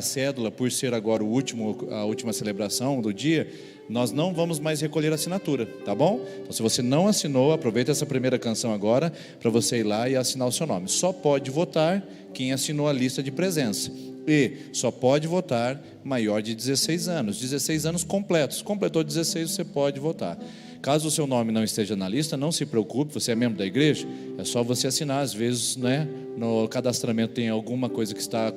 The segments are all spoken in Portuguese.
cédula, por ser agora a última celebração do dia, nós não vamos mais recolher assinatura, tá bom? Então, se você não assinou, aproveita essa primeira canção agora para você ir lá e assinar o seu nome. Só pode votar quem assinou a lista de presença. E só pode votar maior de 16 anos. 16 anos completos. Completou 16, você pode votar. Caso o seu nome não esteja na lista, não se preocupe, você é membro da igreja, é só você assinar. Às vezes, né, no cadastramento tem alguma coisa que está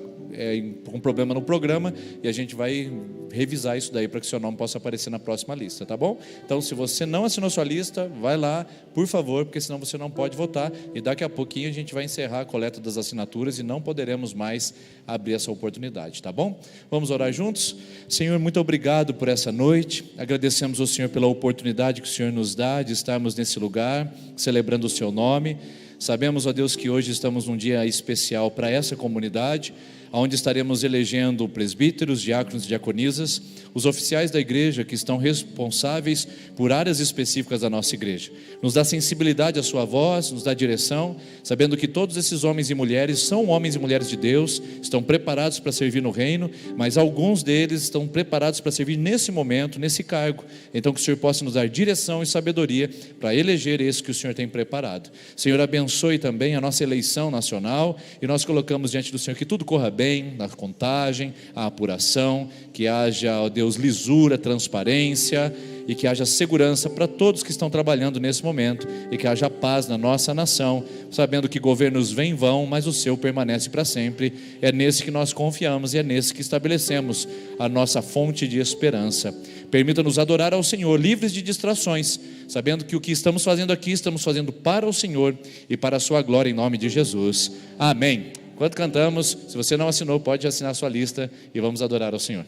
com problema no programa, e a gente vai revisar isso daí para que seu nome possa aparecer na próxima lista, tá bom? Então, se você não assinou sua lista, vai lá, por favor, porque senão você não pode votar, e daqui a pouquinho a gente vai encerrar a coleta das assinaturas e não poderemos mais abrir essa oportunidade, tá bom? Vamos orar juntos? Senhor, muito obrigado por essa noite, agradecemos ao Senhor pela oportunidade que o Senhor nos dá de estarmos nesse lugar, celebrando o seu nome. Sabemos, ó Deus, que hoje estamos num dia especial para essa comunidade, onde estaremos elegendo presbíteros, diáconos e diaconisas, os oficiais da igreja que estão responsáveis por áreas específicas da nossa igreja. Nos dá sensibilidade à sua voz, nos dá direção, sabendo que todos esses homens e mulheres são homens e mulheres de Deus, estão preparados para servir no reino, mas alguns deles estão preparados para servir nesse momento, nesse cargo. Então que o Senhor possa nos dar direção e sabedoria para eleger esse que o Senhor tem preparado. Senhor, abençoe também a nossa eleição nacional, e nós colocamos diante do Senhor que tudo corra bem na contagem, a apuração, que haja, ó Deus, lisura, transparência, e que haja segurança para todos que estão trabalhando nesse momento, e que haja paz na nossa nação, sabendo que governos vêm e vão, mas o seu permanece para sempre. É nesse que nós confiamos e é nesse que estabelecemos a nossa fonte de esperança. Permita-nos adorar ao Senhor, livres de distrações, sabendo que o que estamos fazendo aqui, estamos fazendo para o Senhor e para a sua glória, em nome de Jesus. Amém. Enquanto cantamos, se você não assinou, pode assinar a sua lista e vamos adorar ao Senhor.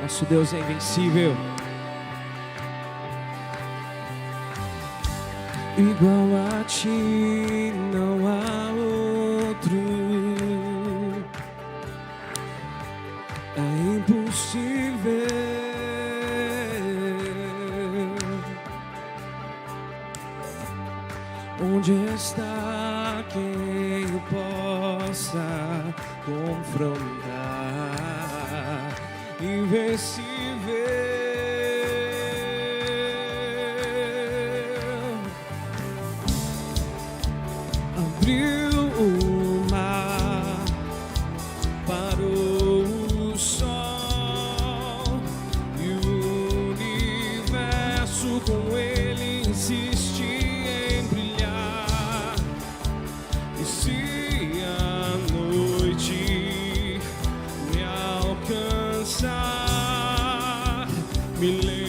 Nosso Deus é invencível. Igual a ti não há outro. É impossível. Onde está quem o possa confrontar? Invencível. Abriu o mar, parou o sol, e o universo com ele insiste em brilhar. E se a noite me alcançar, me lembrarei.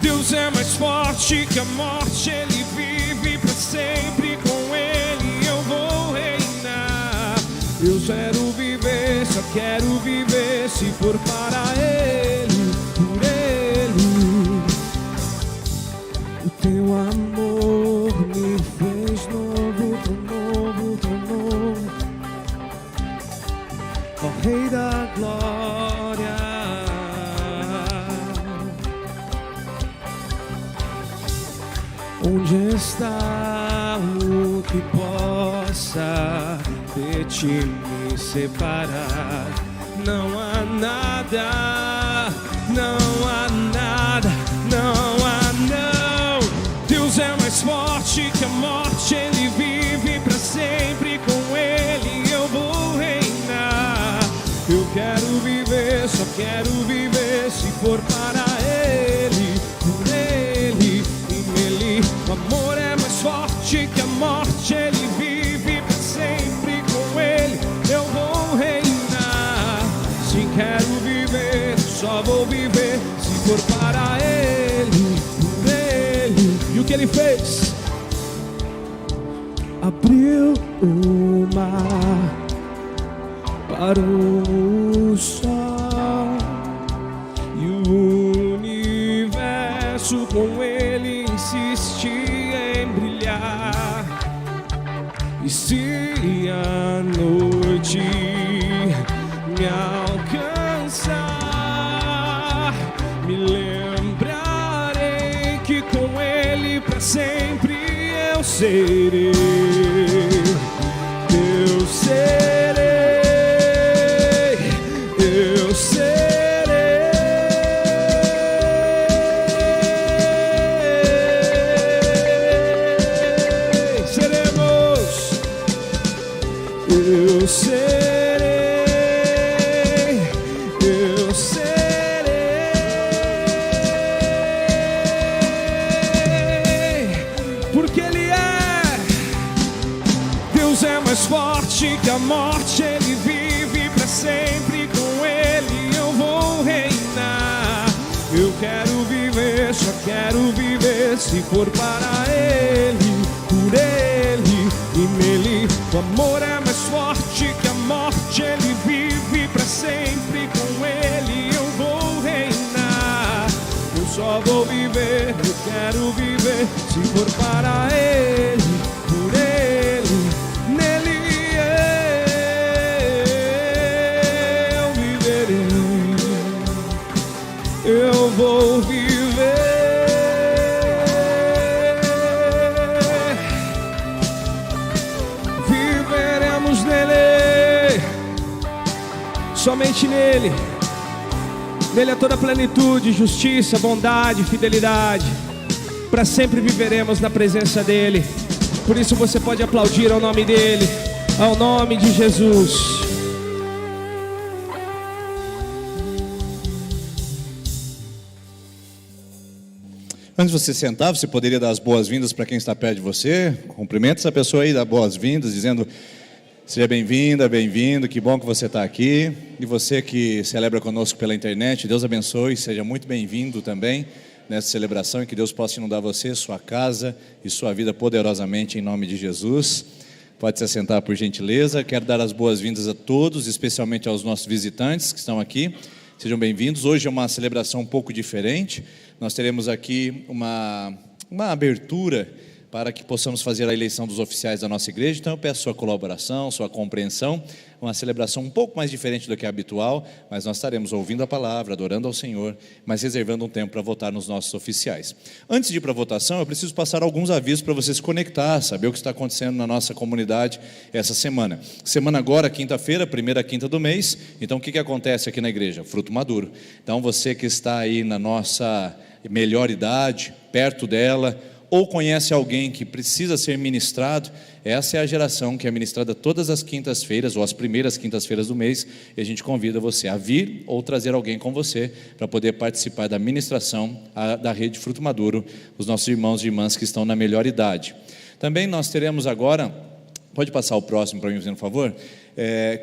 Deus é mais forte que a morte, Ele vive para sempre, com Ele eu vou reinar. Eu quero viver, só quero viver, se for para Ele, por Ele. O teu amor me fez novo, tão novo, tão novo. Ó Rei da glória, onde está o que possa de ti me separar? Não há nada, não há nada, não há não. Deus é mais forte que a morte, Ele vive para sempre, com Ele eu vou reinar. Eu quero viver, só quero viver, se for para Ele, por Ele e nele. O amor é mais forte que a morte, Ele vive para sempre, com Ele eu vou reinar. Se quero viver, só vou viver, se for para Ele, por Ele. E o que Ele fez? Abriu o mar, parou o sol, e o universo com Ele insiste em brilhar. E se a noite me alcançar, me lembrarei que com Ele para sempre eu serei. Eu serei, eu serei. Seremos. Eu serei, eu serei, porque Ele é. Deus é mais forte que a morte, Ele vive para sempre, com Ele eu vou reinar. Eu quero viver, só quero viver, se for para Ele, por Ele e nele. O amor é mais forte que a morte, Ele vive para sempre, com Ele eu vou reinar. Eu só vou viver, eu quero viver, se for para Ele, por Ele, nele eu viverei. Eu vou viver. Viveremos nele, somente nele. Nele é toda plenitude, justiça, bondade, fidelidade. Para sempre viveremos na presença dele. Por isso você pode aplaudir ao nome dele, ao nome de Jesus. Antes de você sentar, você poderia dar as boas-vindas para quem está perto de você. Cumprimenta essa pessoa aí, dá boas-vindas, dizendo: seja bem-vinda, bem-vindo, que bom que você está aqui. E você que celebra conosco pela internet, Deus abençoe, seja muito bem-vindo também nessa celebração, e que Deus possa inundar você, sua casa e sua vida poderosamente em nome de Jesus. Pode se assentar por gentileza. Quero dar as boas-vindas a todos, especialmente aos nossos visitantes que estão aqui. Sejam bem-vindos. Hoje é uma celebração um pouco diferente. Nós teremos aqui uma abertura para que possamos fazer a eleição dos oficiais da nossa igreja. Então eu peço sua colaboração, sua compreensão. Uma celebração um pouco mais diferente do que é habitual, mas nós estaremos ouvindo a palavra, adorando ao Senhor, mas reservando um tempo para votar nos nossos oficiais. Antes de ir para a votação, eu preciso passar alguns avisos para você se conectar, saber o que está acontecendo na nossa comunidade essa semana. Semana agora, quinta-feira, primeira quinta do mês. Então o que acontece aqui na igreja? Fruto maduro. Então você que está aí na nossa melhor idade, perto dela, ou conhece alguém que precisa ser ministrado, essa é a geração que é ministrada todas as quintas-feiras, ou as primeiras quintas-feiras do mês, e a gente convida você a vir ou trazer alguém com você, para poder participar da ministração da Rede Fruto Maduro, os nossos irmãos e irmãs que estão na melhor idade. Também nós teremos agora, pode passar o próximo para mim, por favor?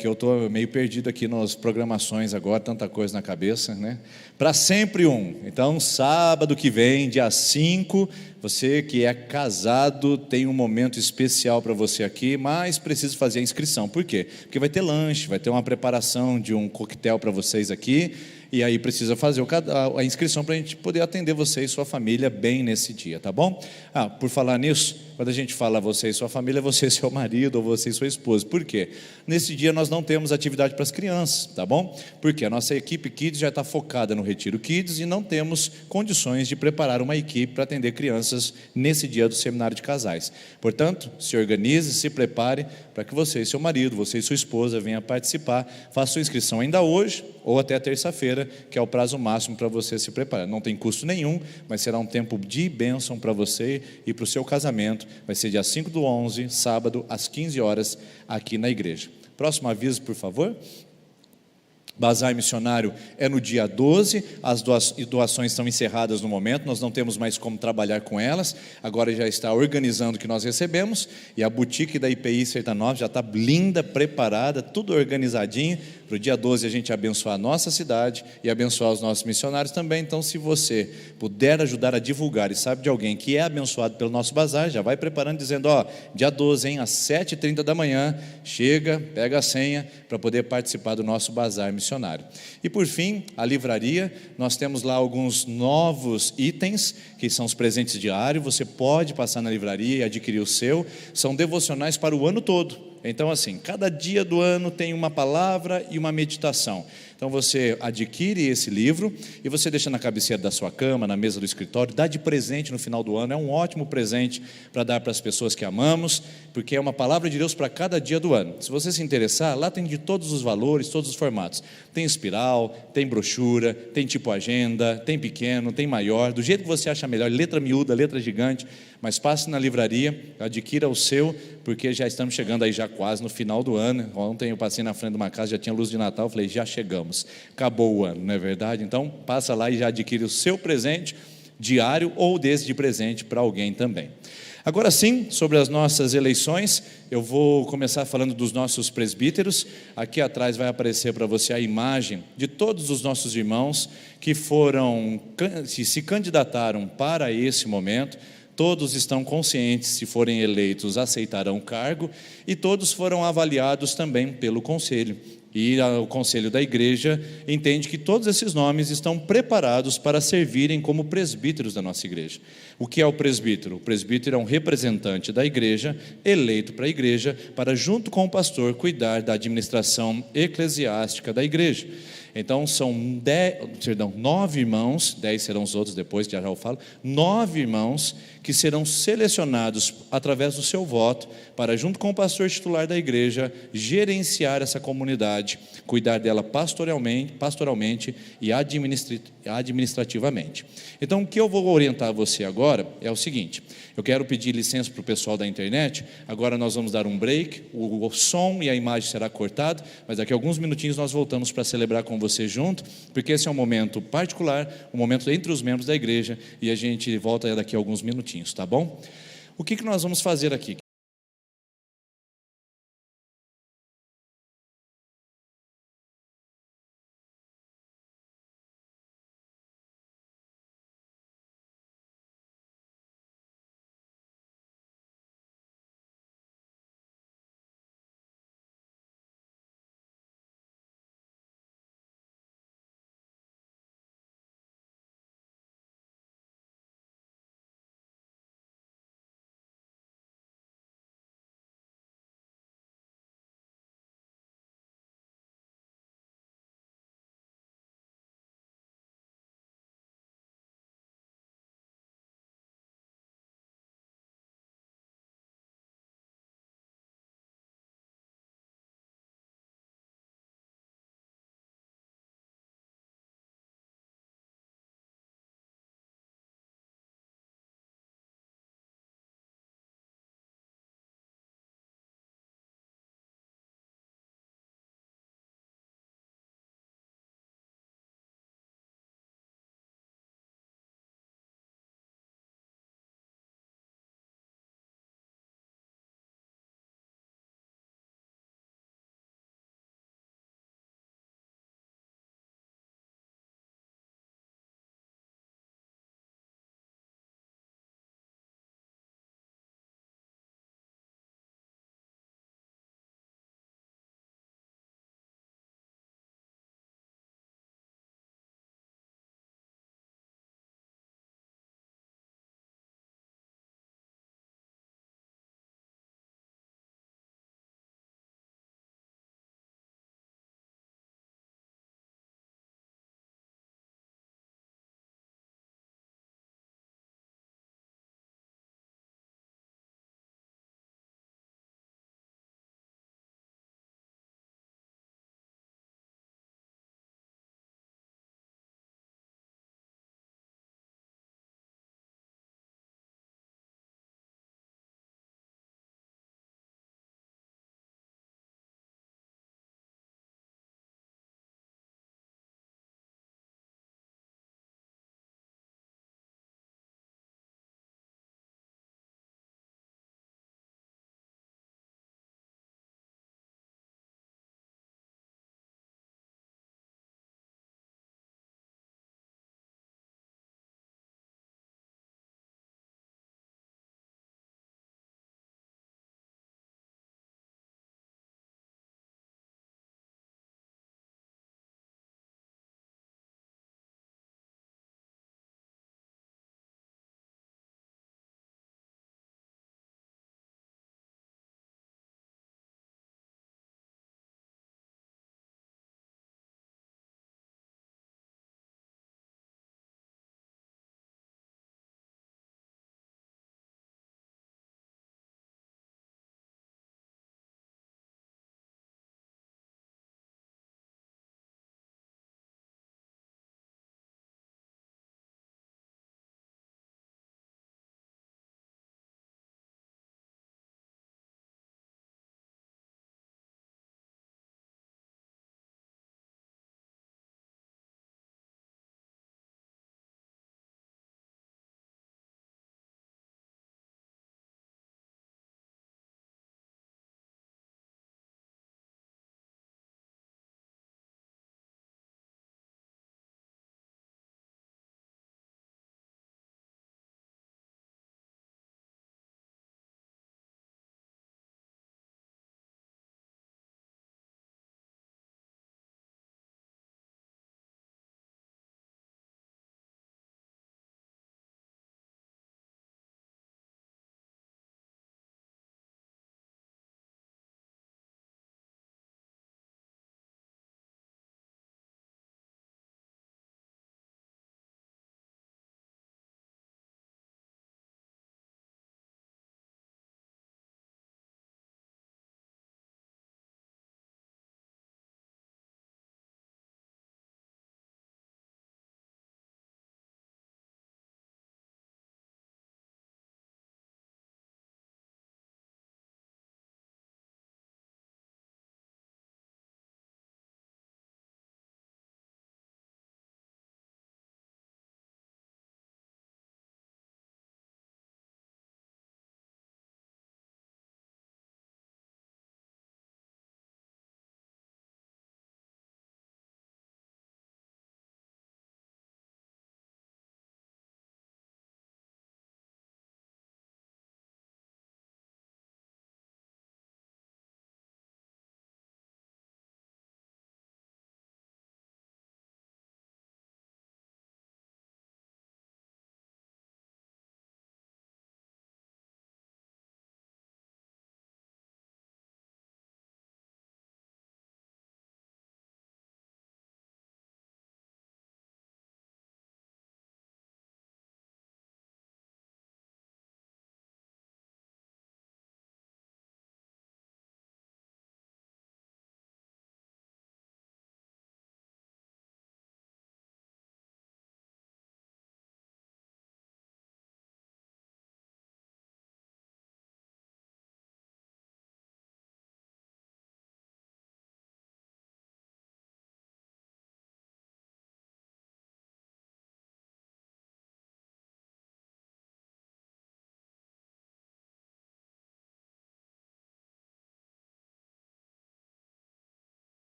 Que eu estou meio perdido aqui nas programações agora, tanta coisa na cabeça, né? Para sempre um. Então, sábado que vem, dia 5, você que é casado, tem um momento especial para você aqui, mas precisa fazer a inscrição. Por quê? Porque vai ter lanche, vai ter uma preparação de um coquetel para vocês aqui, e aí precisa fazer a inscrição para a gente poder atender você e sua família bem nesse dia, tá bom? Por falar nisso, quando a gente fala você e sua família, você e seu marido, ou você e sua esposa. Por quê? Nesse dia nós não temos atividade para as crianças, tá bom? Porque a nossa equipe Kids já está focada no Retiro Kids e não temos condições de preparar uma equipe para atender crianças nesse dia do seminário de casais. Portanto, se organize, se prepare para que você e seu marido, você e sua esposa venham participar. Faça sua inscrição ainda hoje ou até terça-feira, que é o prazo máximo para você se preparar. Não tem custo nenhum, mas será um tempo de bênção para você e para o seu casamento. Vai ser dia 5/11, sábado, às 15 horas, aqui na igreja. Próximo aviso, por favor. Bazar missionário é no dia 12, as doações estão encerradas no momento, nós não temos mais como trabalhar com elas, agora já está organizando o que nós recebemos, e a boutique da IPI Sertanópolis já está linda, preparada, tudo organizadinho, para o dia 12 a gente abençoar a nossa cidade e abençoar os nossos missionários também. Então, se você puder ajudar a divulgar e sabe de alguém que é abençoado pelo nosso bazar, já vai preparando dizendo, dia 12, hein, às 7h30 da manhã, chega, pega a senha para poder participar do nosso bazar missionário. E por fim, a livraria, nós temos lá alguns novos itens, que são os presentes diários. Você pode passar na livraria e adquirir o seu, são devocionais para o ano todo. Então, assim, cada dia do ano tem uma palavra e uma meditação. Então você adquire esse livro e você deixa na cabeceira da sua cama, na mesa do escritório, dá de presente no final do ano. É um ótimo presente para dar para as pessoas que amamos, porque é uma palavra de Deus para cada dia do ano. Se você se interessar, lá tem de todos os valores, todos os formatos. Tem espiral, tem brochura, tem tipo agenda, tem pequeno, tem maior, do jeito que você acha melhor, letra miúda, letra gigante. Mas passe na livraria, adquira o seu, porque já estamos chegando aí já quase no final do ano. Ontem eu passei na frente de uma casa, já tinha luz de Natal, eu falei, já chegamos, acabou o ano, não é verdade? Então passa lá e já adquire o seu presente diário ou desse de presente para alguém também. Agora sim, sobre as nossas eleições, eu vou começar falando dos nossos presbíteros. Aqui atrás vai aparecer para você a imagem de todos os nossos irmãos que se candidataram para esse momento. Todos estão conscientes, se forem eleitos, aceitarão o cargo, e todos foram avaliados também pelo conselho. E o conselho da igreja entende que todos esses nomes estão preparados para servirem como presbíteros da nossa igreja. O que é o presbítero? O presbítero é um representante da igreja, eleito para a igreja, para junto com o pastor cuidar da administração eclesiástica da igreja. Então são 9 irmãos, 10 serão os outros depois, já eu falo, 9 irmãos que serão selecionados através do seu voto para, junto com o pastor titular da igreja, gerenciar essa comunidade, cuidar dela pastoralmente e administrativamente. Então o que eu vou orientar você agora é o seguinte: eu quero pedir licença para o pessoal da internet. Agora nós vamos dar um break, o som e a imagem será cortado, mas daqui a alguns minutinhos nós voltamos para celebrar com você junto, porque esse é um momento particular, um momento entre os membros da igreja, e a gente volta daqui a alguns minutinhos, tá bom? O que nós vamos fazer aqui?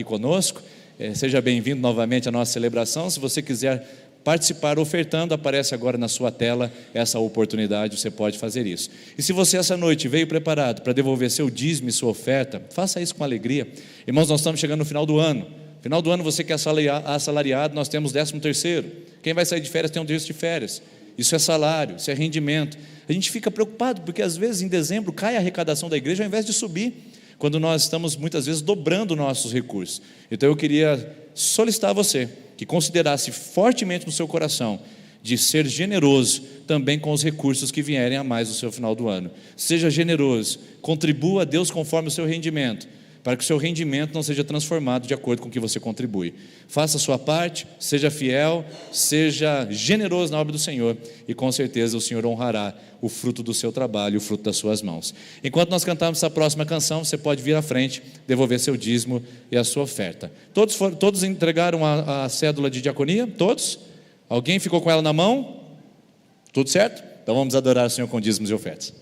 aqui conosco. Seja bem-vindo novamente à nossa celebração. Se você quiser participar ofertando, aparece agora na sua tela essa oportunidade, você pode fazer isso. E se você essa noite veio preparado para devolver seu dízimo e sua oferta, faça isso com alegria. Irmãos, nós estamos chegando no final do ano. Final do ano, você que é assalariado, nós temos 13º. Quem vai sair de férias tem um terço de férias. Isso é salário, isso é rendimento. A gente fica preocupado porque às vezes em dezembro cai a arrecadação da igreja ao invés de subir, quando nós estamos muitas vezes dobrando nossos recursos. Então eu queria solicitar a você que considerasse fortemente no seu coração de ser generoso também com os recursos que vierem a mais no seu final do ano. Seja generoso, contribua a Deus conforme o seu rendimento, para que o seu rendimento não seja transformado de acordo com o que você contribui. Faça a sua parte, seja fiel, seja generoso na obra do Senhor, e com certeza o Senhor honrará o fruto do seu trabalho, o fruto das suas mãos. Enquanto nós cantarmos essa próxima canção, você pode vir à frente, devolver seu dízimo e a sua oferta. Todos entregaram a cédula de diaconia? Todos? Alguém ficou com ela na mão? Tudo certo? Então vamos adorar o Senhor com dízimos e ofertas.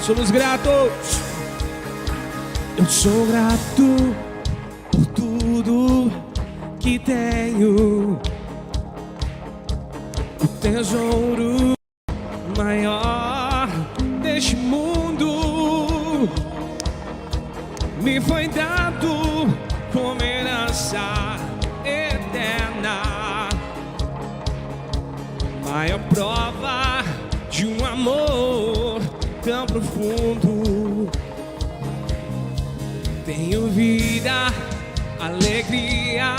Somos gratos. Eu sou grato por tudo que tenho. O tesouro maior deste mundo me foi dado como herança eterna. Maior prova de um amor tão profundo. Tenho vida, alegria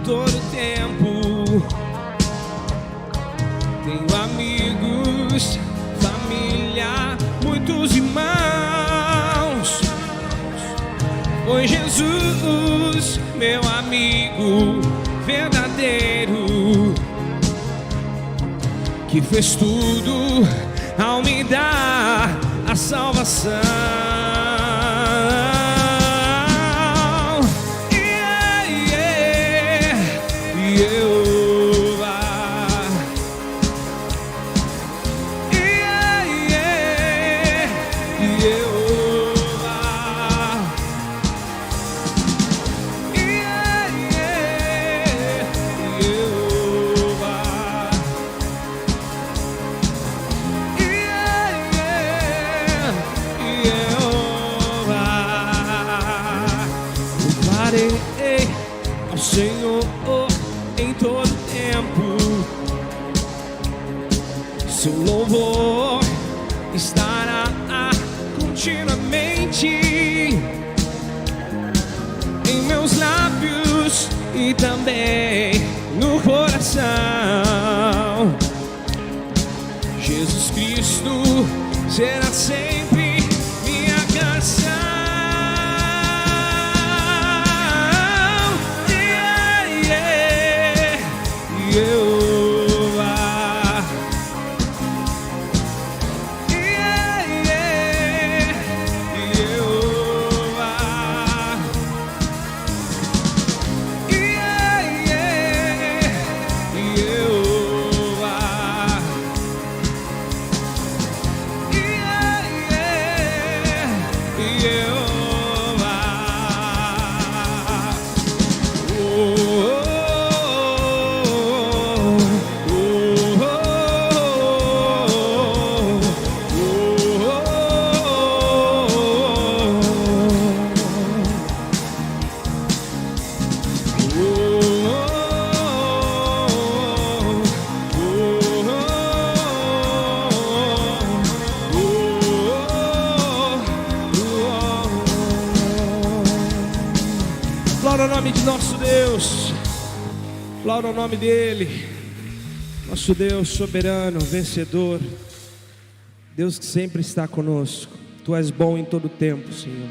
todo tempo. Tenho amigos, família, muitos irmãos. Foi Jesus, meu amigo verdadeiro, que fez tudo ao me dar a salvação. Ao Senhor em todo tempo, seu louvor estará continuamente em meus lábios e também no coração. Jesus Cristo será sempre minha canção. Yeah. nome de nosso Deus. Glória ao nome dele. Nosso Deus soberano, vencedor. Deus que sempre está conosco. Tu és bom em todo tempo, Senhor.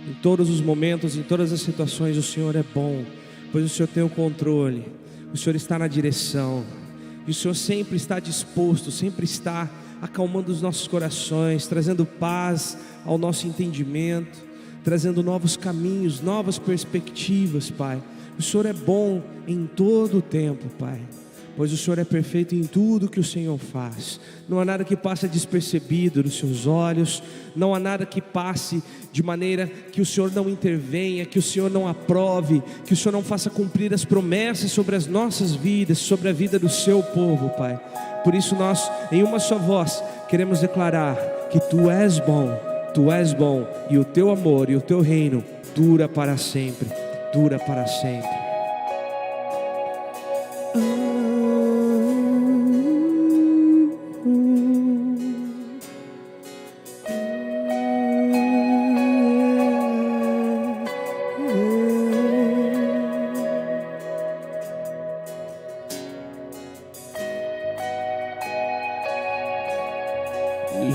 Em todos os momentos, em todas as situações, o Senhor é bom, pois o Senhor tem o controle. O Senhor está na direção. E o Senhor sempre está disposto, sempre está acalmando os nossos corações, trazendo paz ao nosso entendimento, trazendo novos caminhos, novas perspectivas, Pai. O Senhor é bom em todo o tempo, Pai, pois o Senhor é perfeito em tudo que o Senhor faz. Não há nada que passe despercebido nos seus olhos. Não há nada que passe de maneira que o Senhor não intervenha, que o Senhor não aprove, que o Senhor não faça cumprir as promessas sobre as nossas vidas, sobre a vida do seu povo, Pai. Por isso nós, em uma só voz, queremos declarar que Tu és bom, e o Teu amor e o Teu reino dura para sempre, dura para sempre.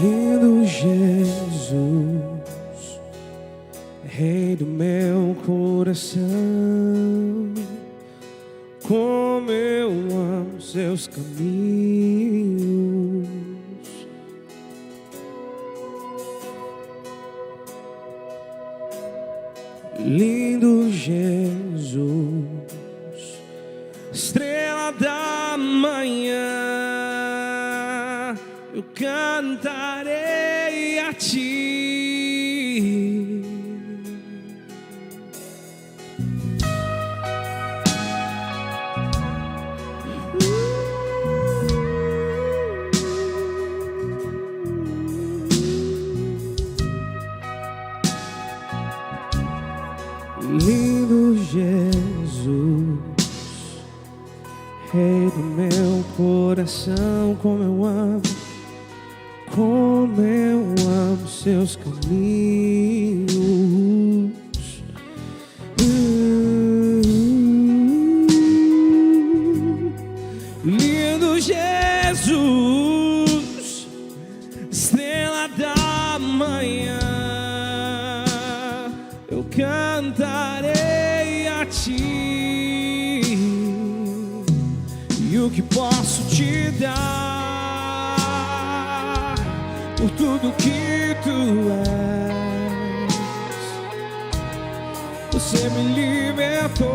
Lindo Jesus, Rei do meu coração, como eu amo seus caminhos. Lindo Jesus, estrela da manhã, eu cantarei a Ti. Lindo Jesus, Rei do meu coração, como eu amo seus caminhos. Lindo Jesus, estrela da manhã, eu cantarei a Ti. E o que posso te dar por tudo que Tu és? Você me libertou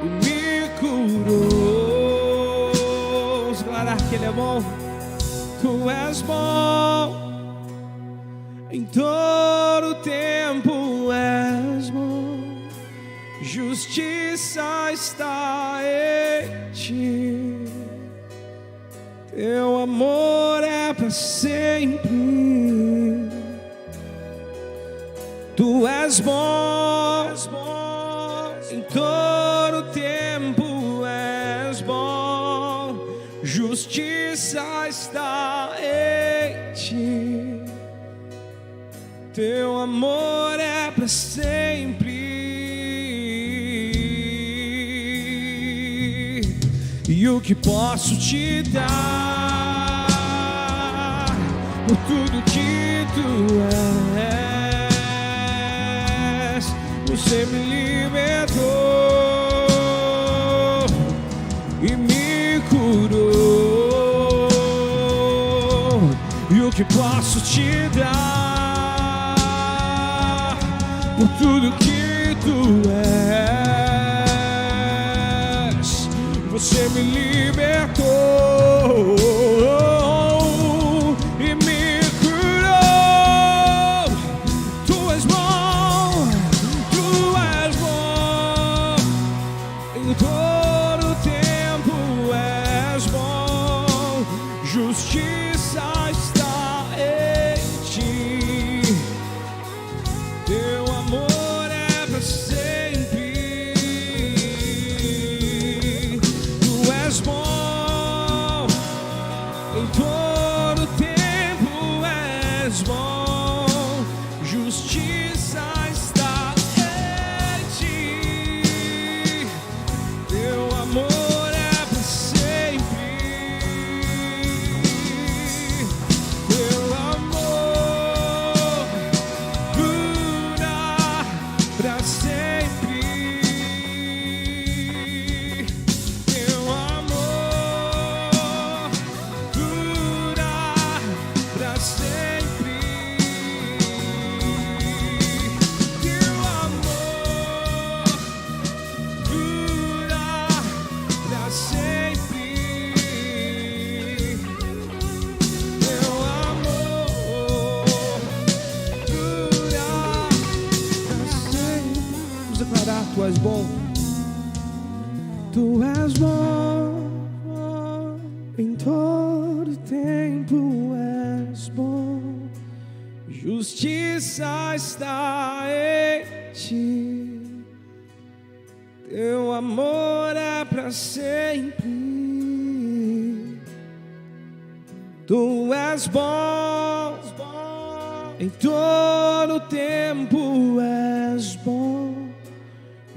e me curou. Vamos declarar que Ele é bom. Tu és bom em todo tempo, és bom. Justiça está em Ti. Teu amor é para sempre. Tu és bom em todo tempo, és bom. Justiça está em Ti. Teu amor é para sempre. E o que posso te dar por tudo que Tu és? Você me libertou e me curou. E o que posso te dar por tudo que Tu és? Você me libertou e me curou. Tu és bom em todo tempo, és bom. Justiça está em Ti. Teu amor é para sempre. Bom em todo tempo, és bom. Justiça está sempre. Teu amor dura pra sempre. Teu amor dura pra sempre. Vamos declarar: Tu és bom. Tu és bom em todo tempo, és bom. Justiça está em ti. Teu amor é para sempre. Tu és bom em todo tempo, és bom.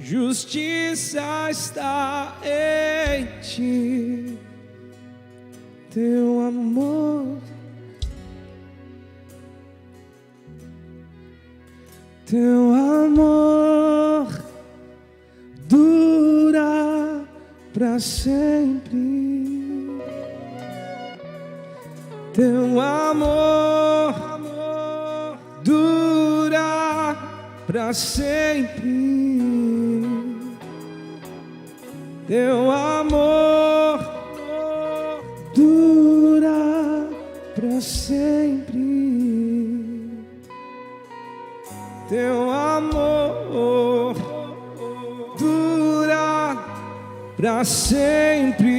Justiça está em ti. Teu amor, teu amor dura pra sempre. Teu amor dura pra sempre. Teu amor dura pra sempre. Teu amor dura pra sempre.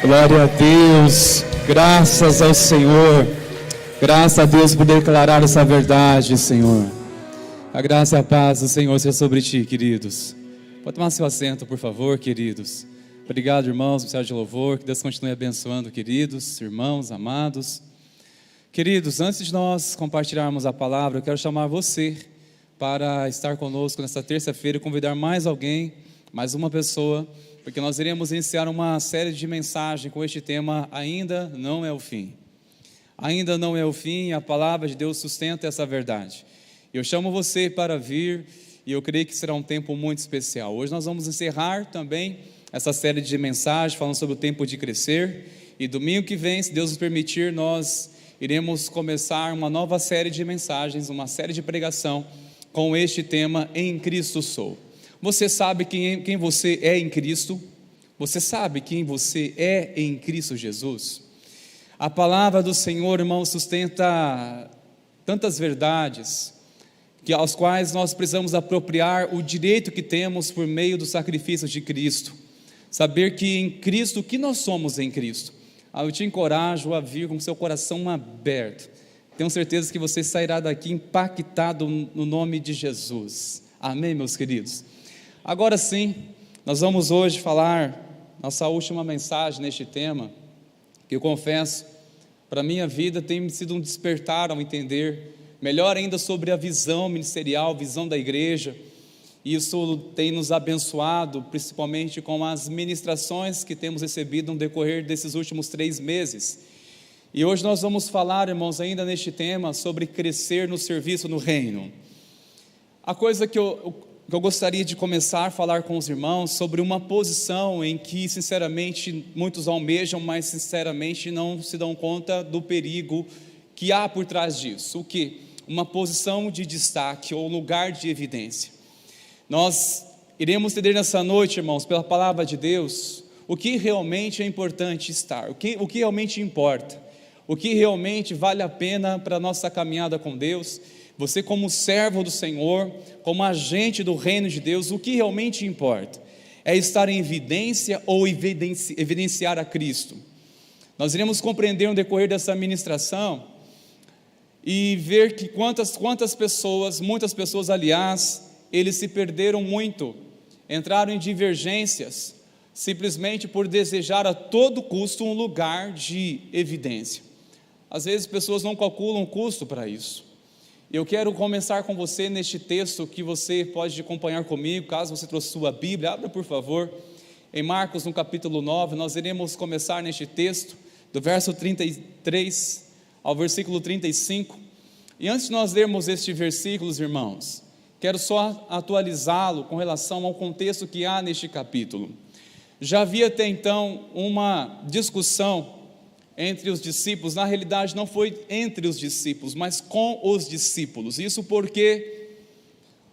Glória a Deus, graças ao Senhor. Graças a Deus por declarar essa verdade, Senhor. A graça e a paz do Senhor seja sobre ti, queridos. Pode tomar seu assento, por favor, queridos. Obrigado, irmãos, ministério de louvor. Que Deus continue abençoando, queridos, irmãos, amados. Queridos, antes de nós compartilharmos a palavra, eu quero chamar você para estar conosco nesta terça-feira e convidar mais alguém, mais uma pessoa, porque nós iremos iniciar uma série de mensagens com este tema: Ainda não é o fim. Ainda não é o fim, a palavra de Deus sustenta essa verdade. Eu chamo você para vir e eu creio que será um tempo muito especial. Hoje nós vamos encerrar também essa série de mensagens falando sobre o tempo de crescer. E domingo que vem, se Deus nos permitir, nós iremos começar uma nova série de mensagens, uma série de pregação com este tema: Em Cristo Sou. Você sabe quem você é em Cristo? Você sabe quem você é em Cristo Jesus? A palavra do Senhor, irmão, sustenta tantas verdades aos quais nós precisamos apropriar o direito que temos por meio do sacrifício de Cristo. Saber que em Cristo, o que nós somos em Cristo. Eu te encorajo a vir com seu coração aberto. Tenho certeza que você sairá daqui impactado no nome de Jesus. Amém, meus queridos? Agora sim, nós vamos hoje falar nossa última mensagem neste tema, que eu confesso, para a minha vida tem sido um despertar ao entender melhor ainda sobre a visão ministerial, visão da igreja. Isso tem nos abençoado, principalmente com as ministrações que temos recebido no decorrer desses últimos 3 meses. E hoje nós vamos falar, irmãos, ainda neste tema, sobre crescer no serviço no reino. A coisa que eu gostaria de começar a falar com os irmãos sobre uma posição em que, sinceramente, muitos almejam, mas sinceramente não se dão conta do perigo que há por trás disso. O quê? Uma posição de destaque ou lugar de evidência. Nós iremos entender nessa noite, irmãos, pela palavra de Deus, o que realmente é importante estar, o que realmente importa, o que realmente vale a pena para a nossa caminhada com Deus. Você como servo do Senhor, como agente do reino de Deus, o que realmente importa é estar em evidência ou evidenciar a Cristo. Nós iremos compreender no decorrer dessa ministração e ver que quantas pessoas, muitas pessoas aliás, eles se perderam muito, entraram em divergências, simplesmente por desejar a todo custo um lugar de evidência. Às vezes pessoas não calculam o custo para isso. Eu quero começar com você neste texto que você pode acompanhar comigo, caso você trouxe sua Bíblia, abra por favor, em Marcos no capítulo 9, nós iremos começar neste texto, do verso 33 ao versículo 35, e antes de nós lermos estes versículos, irmãos, quero só atualizá-lo com relação ao contexto que há neste capítulo. Já havia até então uma discussão entre os discípulos, na realidade não foi entre os discípulos, mas com os discípulos. Isso porque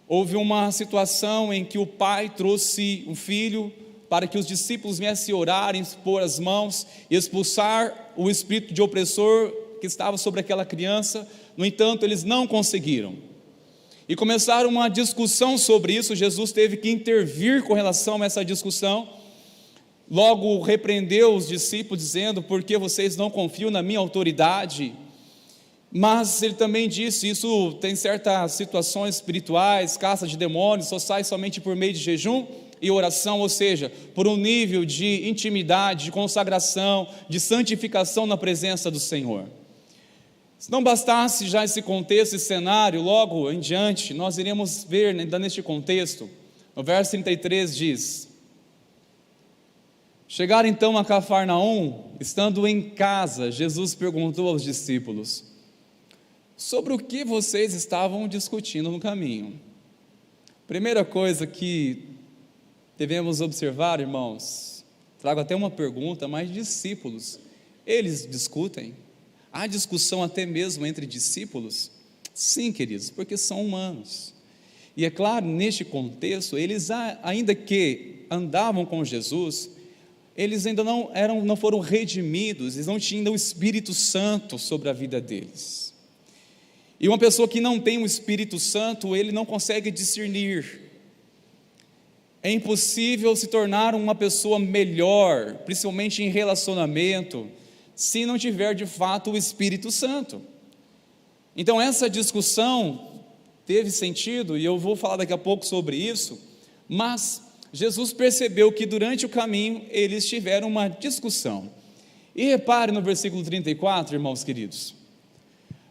houve uma situação em que o pai trouxe um filho para que os discípulos viessem orar, expor as mãos e expulsar o espírito de opressor que estava sobre aquela criança. No entanto, eles não conseguiram. E começaram uma discussão sobre isso. Jesus teve que intervir com relação a essa discussão. Logo repreendeu os discípulos, dizendo: por que vocês não confiam na minha autoridade? Mas ele também disse: isso tem certas situações espirituais, caça de demônios, só sai somente por meio de jejum e oração, ou seja, por um nível de intimidade, de consagração, de santificação na presença do Senhor. Se não bastasse já esse contexto, esse cenário, logo em diante, nós iremos ver, ainda neste contexto, no verso 33 diz: chegaram então a Cafarnaum, estando em casa, Jesus perguntou aos discípulos: sobre o que vocês estavam discutindo no caminho? Primeira coisa que devemos observar, irmãos, trago até uma pergunta, mas discípulos, eles discutem? Há discussão até mesmo entre discípulos? Sim, queridos, porque são humanos. E é claro, neste contexto, eles ainda que andavam com Jesus, eles ainda não foram redimidos, eles não tinham o Espírito Santo sobre a vida deles. E uma pessoa que não tem o Espírito Santo, ele não consegue discernir. É impossível se tornar uma pessoa melhor, principalmente em relacionamento, se não tiver de fato o Espírito Santo. Então essa discussão teve sentido, e eu vou falar daqui a pouco sobre isso, mas Jesus percebeu que durante o caminho eles tiveram uma discussão. E repare no versículo 34, irmãos queridos: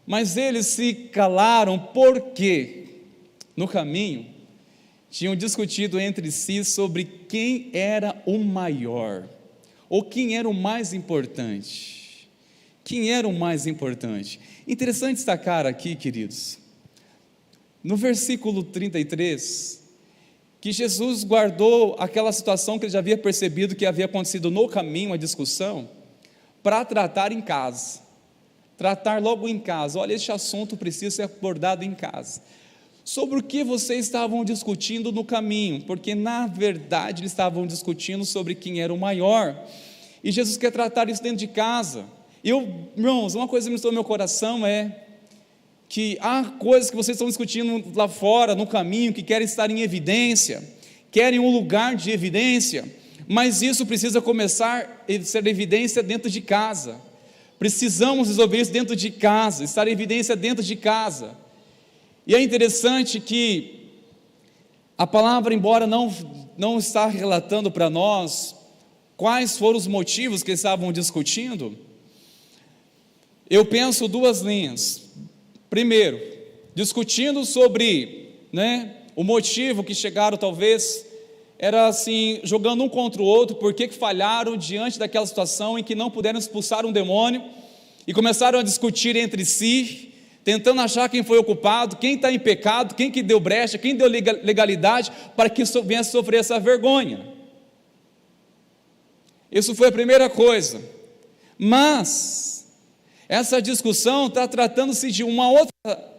mas eles se calaram porque no caminho tinham discutido entre si sobre quem era o maior, ou quem era o mais importante. Quem era o mais importante? Interessante destacar aqui, queridos, no versículo 33, que Jesus guardou aquela situação que ele já havia percebido que havia acontecido no caminho, a discussão, para tratar em casa, tratar logo em casa. Olha, este assunto precisa ser abordado em casa. Sobre o que vocês estavam discutindo no caminho, porque na verdade eles estavam discutindo sobre quem era o maior, e Jesus quer tratar isso dentro de casa. Irmãos, uma coisa que me estou no meu coração é que há coisas que vocês estão discutindo lá fora, no caminho, que querem estar em evidência, querem um lugar de evidência, mas isso precisa começar a ser evidência dentro de casa. Precisamos resolver isso dentro de casa, estar em evidência dentro de casa. E é interessante que a palavra, embora não está relatando para nós quais foram os motivos que eles estavam discutindo, eu penso duas linhas. Primeiro, discutindo sobre o motivo que chegaram, talvez, era assim, jogando um contra o outro, por que falharam diante daquela situação em que não puderam expulsar um demônio, e começaram a discutir entre si, tentando achar quem foi o culpado, quem está em pecado, quem que deu brecha, quem deu legalidade, para que venha sofrer essa vergonha. Isso foi a primeira coisa. Mas essa discussão está tratando-se de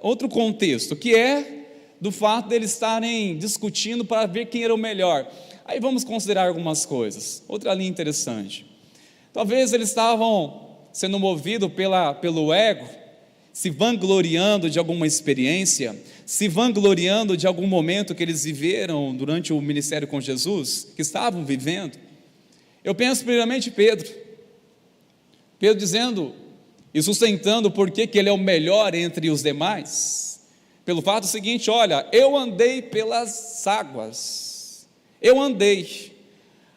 outro contexto, que é do fato de eles estarem discutindo para ver quem era o melhor. Aí vamos considerar algumas coisas. Outra linha interessante: talvez eles estavam sendo movidos pelo ego, se vangloriando de alguma experiência, se vangloriando de algum momento que eles viveram durante o ministério com Jesus, que estavam vivendo. Eu penso primeiramente Pedro dizendo e sustentando por que ele é o melhor entre os demais, pelo fato seguinte: olha, eu andei pelas águas,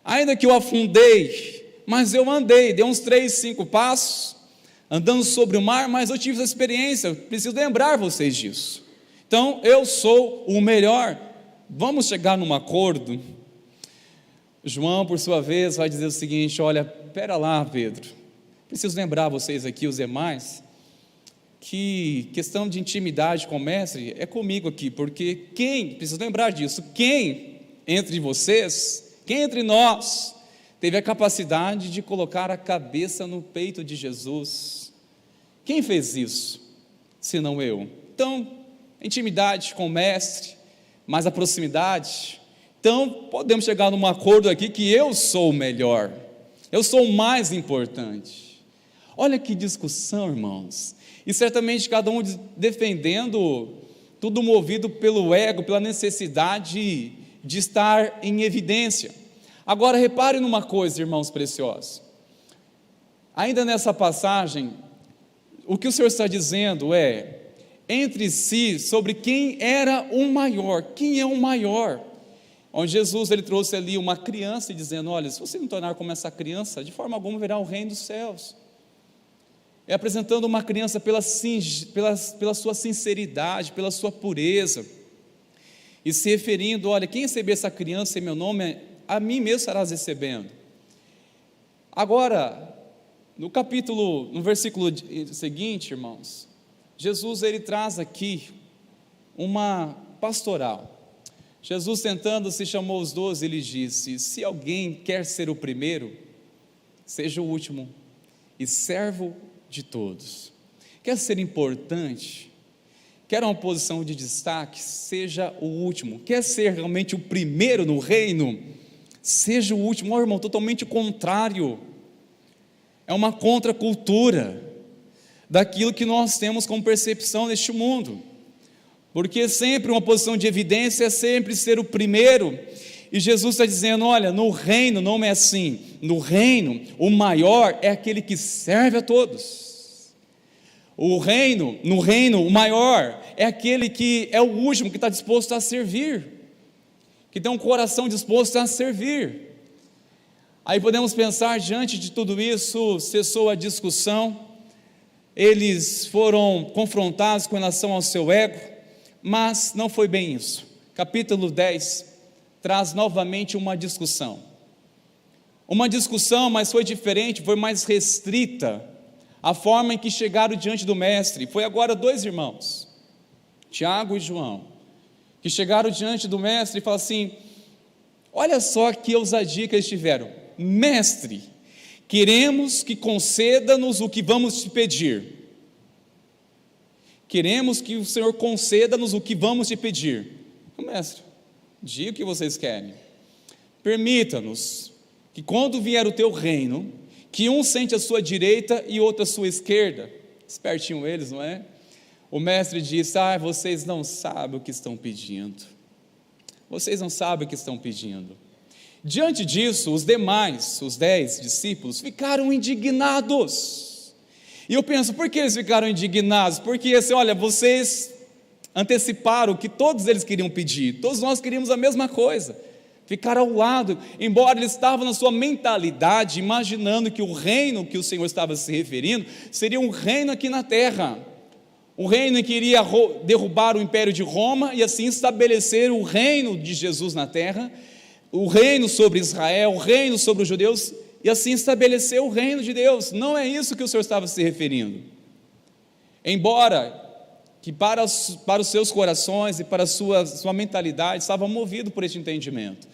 ainda que eu afundei, mas eu andei, dei uns 3, 5 passos, andando sobre o mar, mas eu tive essa experiência, preciso lembrar vocês disso. Então, eu sou o melhor. Vamos chegar num acordo. João, por sua vez, vai dizer o seguinte: olha, pera lá, Pedro, preciso lembrar vocês aqui, os demais, que questão de intimidade com o mestre é comigo aqui, porque precisa lembrar disso, quem entre vocês, quem entre nós, teve a capacidade de colocar a cabeça no peito de Jesus? Quem fez isso, senão eu? Então, intimidade com o mestre, mais a proximidade, então podemos chegar num acordo aqui que eu sou o melhor, eu sou o mais importante. Olha que discussão, irmãos, e certamente cada um defendendo, tudo movido pelo ego, pela necessidade de estar em evidência. Agora repare numa coisa, irmãos preciosos, ainda nessa passagem, o que o Senhor está dizendo é, entre si, sobre quem era o maior, quem é o maior, onde Jesus ele trouxe ali uma criança e dizendo, olha, se você não tornar como essa criança, de forma alguma verá o reino dos céus. É apresentando uma criança pela sua sinceridade, pela sua pureza, e se referindo, olha, quem receber essa criança em meu nome, a mim mesmo estarás recebendo. Agora, no versículo seguinte, irmãos, Jesus ele traz aqui uma pastoral. Jesus sentando-se chamou os 12 e lhes disse, se alguém quer ser o primeiro, seja o último e servo de todos. Quer ser importante, quer uma posição de destaque, seja o último. Quer ser realmente o primeiro no reino, seja o último. Irmão, totalmente contrário, é uma contracultura daquilo que nós temos como percepção neste mundo, porque sempre uma posição de evidência é sempre ser o primeiro, e Jesus está dizendo, olha, no reino não é assim, no reino o maior é aquele que serve a todos, no reino o maior é aquele que é o último, que está disposto a servir, que tem um coração disposto a servir. Aí podemos pensar, diante de tudo isso, cessou a discussão, eles foram confrontados com relação ao seu ego, mas não foi bem isso. Capítulo 10 traz novamente uma discussão, mas foi diferente, foi mais restrita, a forma em que chegaram diante do mestre. Foi agora 2 irmãos, Tiago e João, que chegaram diante do mestre e falaram assim, olha só que ousadia que eles tiveram, mestre, queremos que conceda-nos o que vamos te pedir. Queremos que o Senhor conceda-nos o que vamos te pedir. Mestre, diga o que vocês querem. Permita-nos que quando vier o teu reino, que um sente a sua direita e outro a sua esquerda. Espertinho eles, não é? O mestre disse, vocês não sabem o que estão pedindo. Vocês não sabem o que estão pedindo. Diante disso, os demais, os 10 discípulos, ficaram indignados. E eu penso, por que eles ficaram indignados? Porque assim, olha, vocês anteciparam o que todos eles queriam pedir, todos nós queríamos a mesma coisa, ficar ao lado, embora eles estavam na sua mentalidade, imaginando que o reino que o Senhor estava se referindo, seria um reino aqui na terra, um reino que iria derrubar o império de Roma, e assim estabelecer o reino de Jesus na terra, o reino sobre Israel, o reino sobre os judeus, e assim estabelecer o reino de Deus. Não é isso que o Senhor estava se referindo, embora que para os seus corações e para a sua mentalidade estava movido por este entendimento,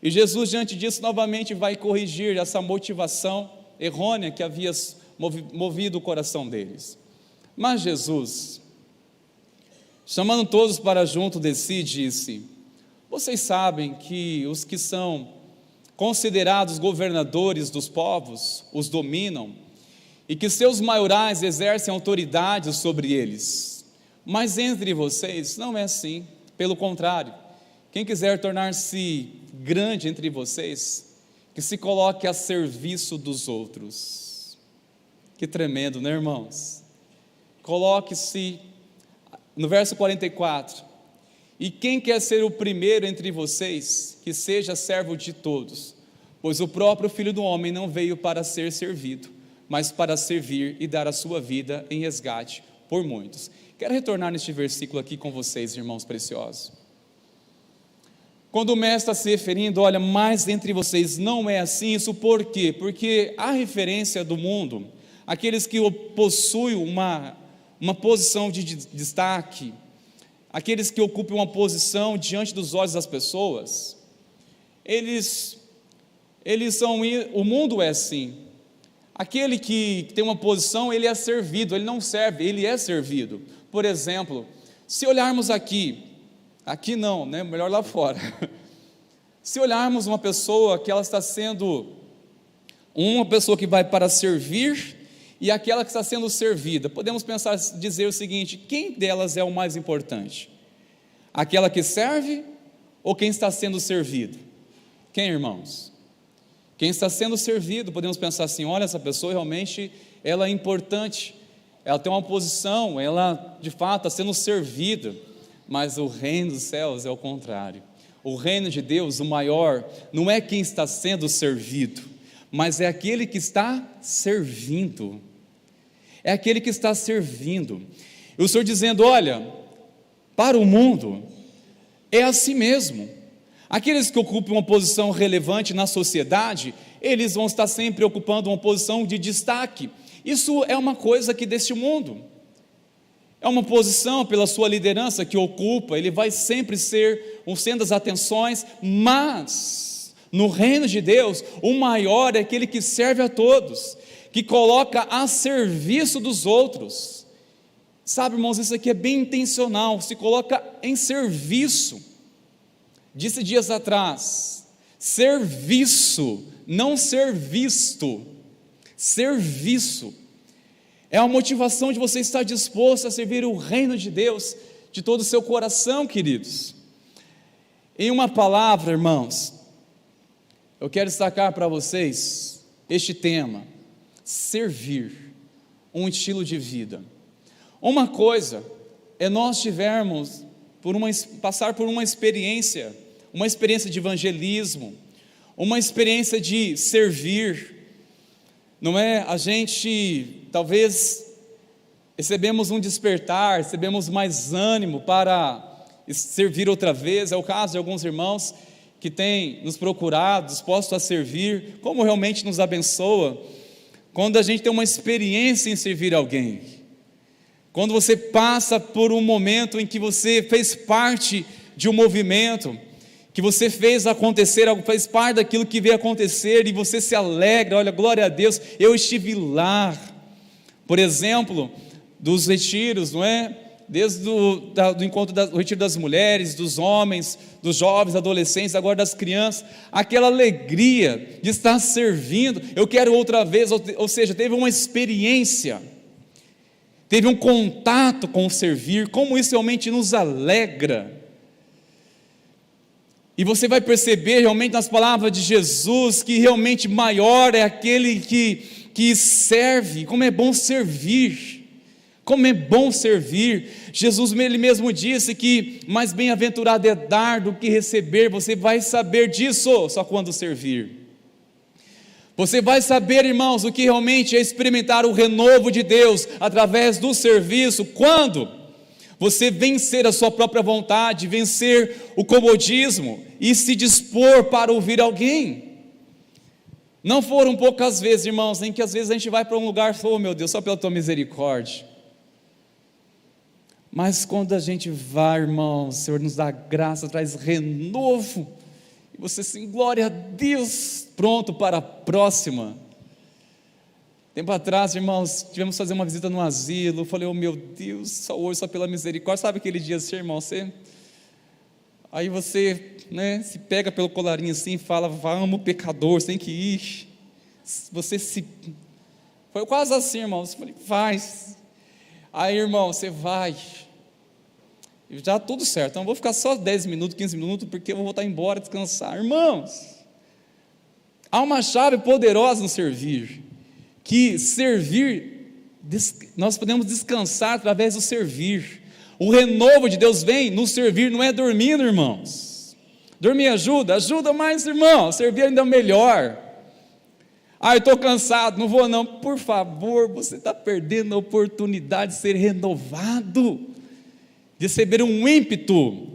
e Jesus diante disso novamente vai corrigir essa motivação errônea que havia movido o coração deles. Mas Jesus, chamando todos para junto de si, disse, vocês sabem que os que são considerados governadores dos povos os dominam, e que seus maiorais exercem autoridade sobre eles, mas entre vocês não é assim, pelo contrário, quem quiser tornar-se grande entre vocês, que se coloque a serviço dos outros. Que tremendo, né, irmãos? Coloque-se, no verso 44, e quem quer ser o primeiro entre vocês, que seja servo de todos, pois o próprio Filho do Homem não veio para ser servido, mas para servir e dar a sua vida em resgate por muitos. Quero retornar neste versículo aqui com vocês, irmãos preciosos. Quando o mestre está se referindo, olha, mas entre vocês não é assim, isso por quê? Porque a referência do mundo, aqueles que possuem uma uma posição de destaque, aqueles que ocupam uma posição diante dos olhos das pessoas, eles são, o mundo é assim. Aquele que tem uma posição, ele é servido, ele não serve, ele é servido. Por exemplo, se olharmos aqui não, né? Melhor lá fora. Se olharmos uma pessoa que ela está sendo uma pessoa que vai para servir e aquela que está sendo servida, podemos dizer o seguinte: quem delas é o mais importante? Aquela que serve ou quem está sendo servido? Quem, irmãos? Quem está sendo servido. Podemos pensar assim: olha, essa pessoa realmente ela é importante, ela tem uma posição, ela de fato está sendo servida. Mas o reino dos céus é o contrário. O reino de Deus, o maior, não é quem está sendo servido, mas é aquele que está servindo. É aquele que está servindo. E o Senhor dizendo: olha, para o mundo é assim mesmo. Aqueles que ocupam uma posição relevante na sociedade, eles vão estar sempre ocupando uma posição de destaque. Isso é uma coisa aqui deste mundo. É uma posição pela sua liderança que ocupa, ele vai sempre ser o centro das atenções, mas no reino de Deus, o maior é aquele que serve a todos, que coloca a serviço dos outros. Sabe, irmãos, isso aqui é bem intencional, se coloca em serviço. Disse dias atrás: serviço, não ser visto. Serviço é a motivação de você estar disposto a servir o reino de Deus de todo o seu coração, queridos. Em uma palavra, irmãos, eu quero destacar para vocês este tema: servir, um estilo de vida. Uma coisa é nós passar por uma experiência de evangelismo, uma experiência de servir, não é? A gente, talvez, recebemos um despertar, recebemos mais ânimo para servir outra vez. É o caso de alguns irmãos que têm nos procurado, dispostos a servir. Como realmente nos abençoa quando a gente tem uma experiência em servir alguém, quando você passa por um momento em que você fez parte de um movimento, que você fez acontecer algo, fez parte daquilo que veio acontecer, e você se alegra. Olha, glória a Deus, eu estive lá, por exemplo, dos retiros, não é? Desde do encontro do retiro das mulheres, dos homens, dos jovens, adolescentes, agora das crianças, aquela alegria de estar servindo. Eu quero outra vez, ou seja, teve uma experiência, teve um contato com o servir. Como isso realmente nos alegra. E você vai perceber realmente nas palavras de Jesus que realmente maior é aquele que serve. Como é bom servir, como é bom servir. Jesus ele mesmo disse que mais bem-aventurado é dar do que receber. Você vai saber disso só quando servir. Você vai saber, irmãos, o que realmente é experimentar o renovo de Deus através do serviço, quando você vencer a sua própria vontade, vencer o comodismo e se dispor para ouvir alguém. Não foram poucas vezes, irmãos, em que às vezes a gente vai para um lugar, oh meu Deus, só pela tua misericórdia. Mas quando a gente vai, irmãos, o Senhor nos dá graça, traz renovo, e você assim, glória a Deus, pronto para a próxima. Tempo atrás, irmãos, tivemos que fazer uma visita no asilo. Eu falei, oh meu Deus, só hoje, só pela misericórdia. Sabe aquele dia assim, irmão, aí você, né, se pega pelo colarinho assim e fala, vamos pecador, você tem que ir. Foi quase assim, irmão. Eu falei, faz. Aí, irmão, você vai. Já tudo certo, então eu vou ficar só 10 minutos, 15 minutos, porque eu vou voltar embora, descansar. Irmãos, há uma chave poderosa no servir, que servir, nós podemos descansar através do servir. O renovo de Deus vem no servir, não é dormindo, irmãos. Dormir ajuda, mas, irmão, servir ainda melhor. Eu estou cansado, não vou não. Por favor, você está perdendo a oportunidade de ser renovado, de receber um ímpeto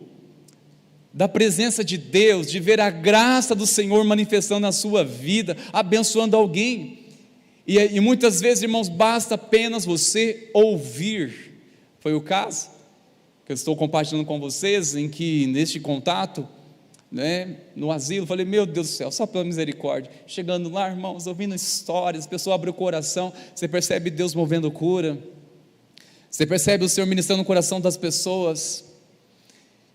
da presença de Deus, de ver a graça do Senhor manifestando na sua vida, abençoando alguém. E muitas vezes, irmãos, basta apenas você ouvir. foi o caso que eu estou compartilhando com vocês, em que neste contato, né, no asilo, falei, meu Deus do céu, só pela misericórdia, chegando lá, irmãos, ouvindo histórias, a pessoa abre o coração, você percebe Deus movendo cura, você percebe o Senhor ministrando no coração das pessoas,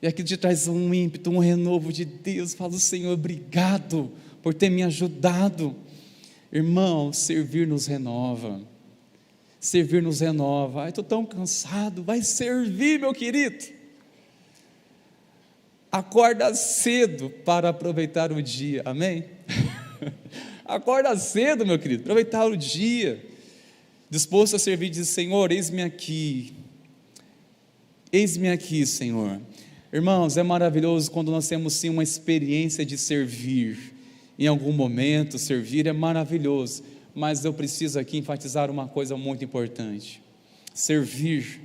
e aquilo te traz um ímpeto, um renovo de Deus. Fala, Senhor, obrigado por ter me ajudado. Irmão, servir nos renova. Servir nos renova. Ai, estou tão cansado. Vai servir, meu querido. Acorda cedo para aproveitar o dia. Amém? Acorda cedo, meu querido, aproveitar o dia. Disposto a servir, diz, Senhor, eis-me aqui. Eis-me aqui, Senhor. Irmãos, é maravilhoso quando nós temos sim uma experiência de servir. Em algum momento, servir é maravilhoso, mas eu preciso aqui enfatizar uma coisa muito importante. Servir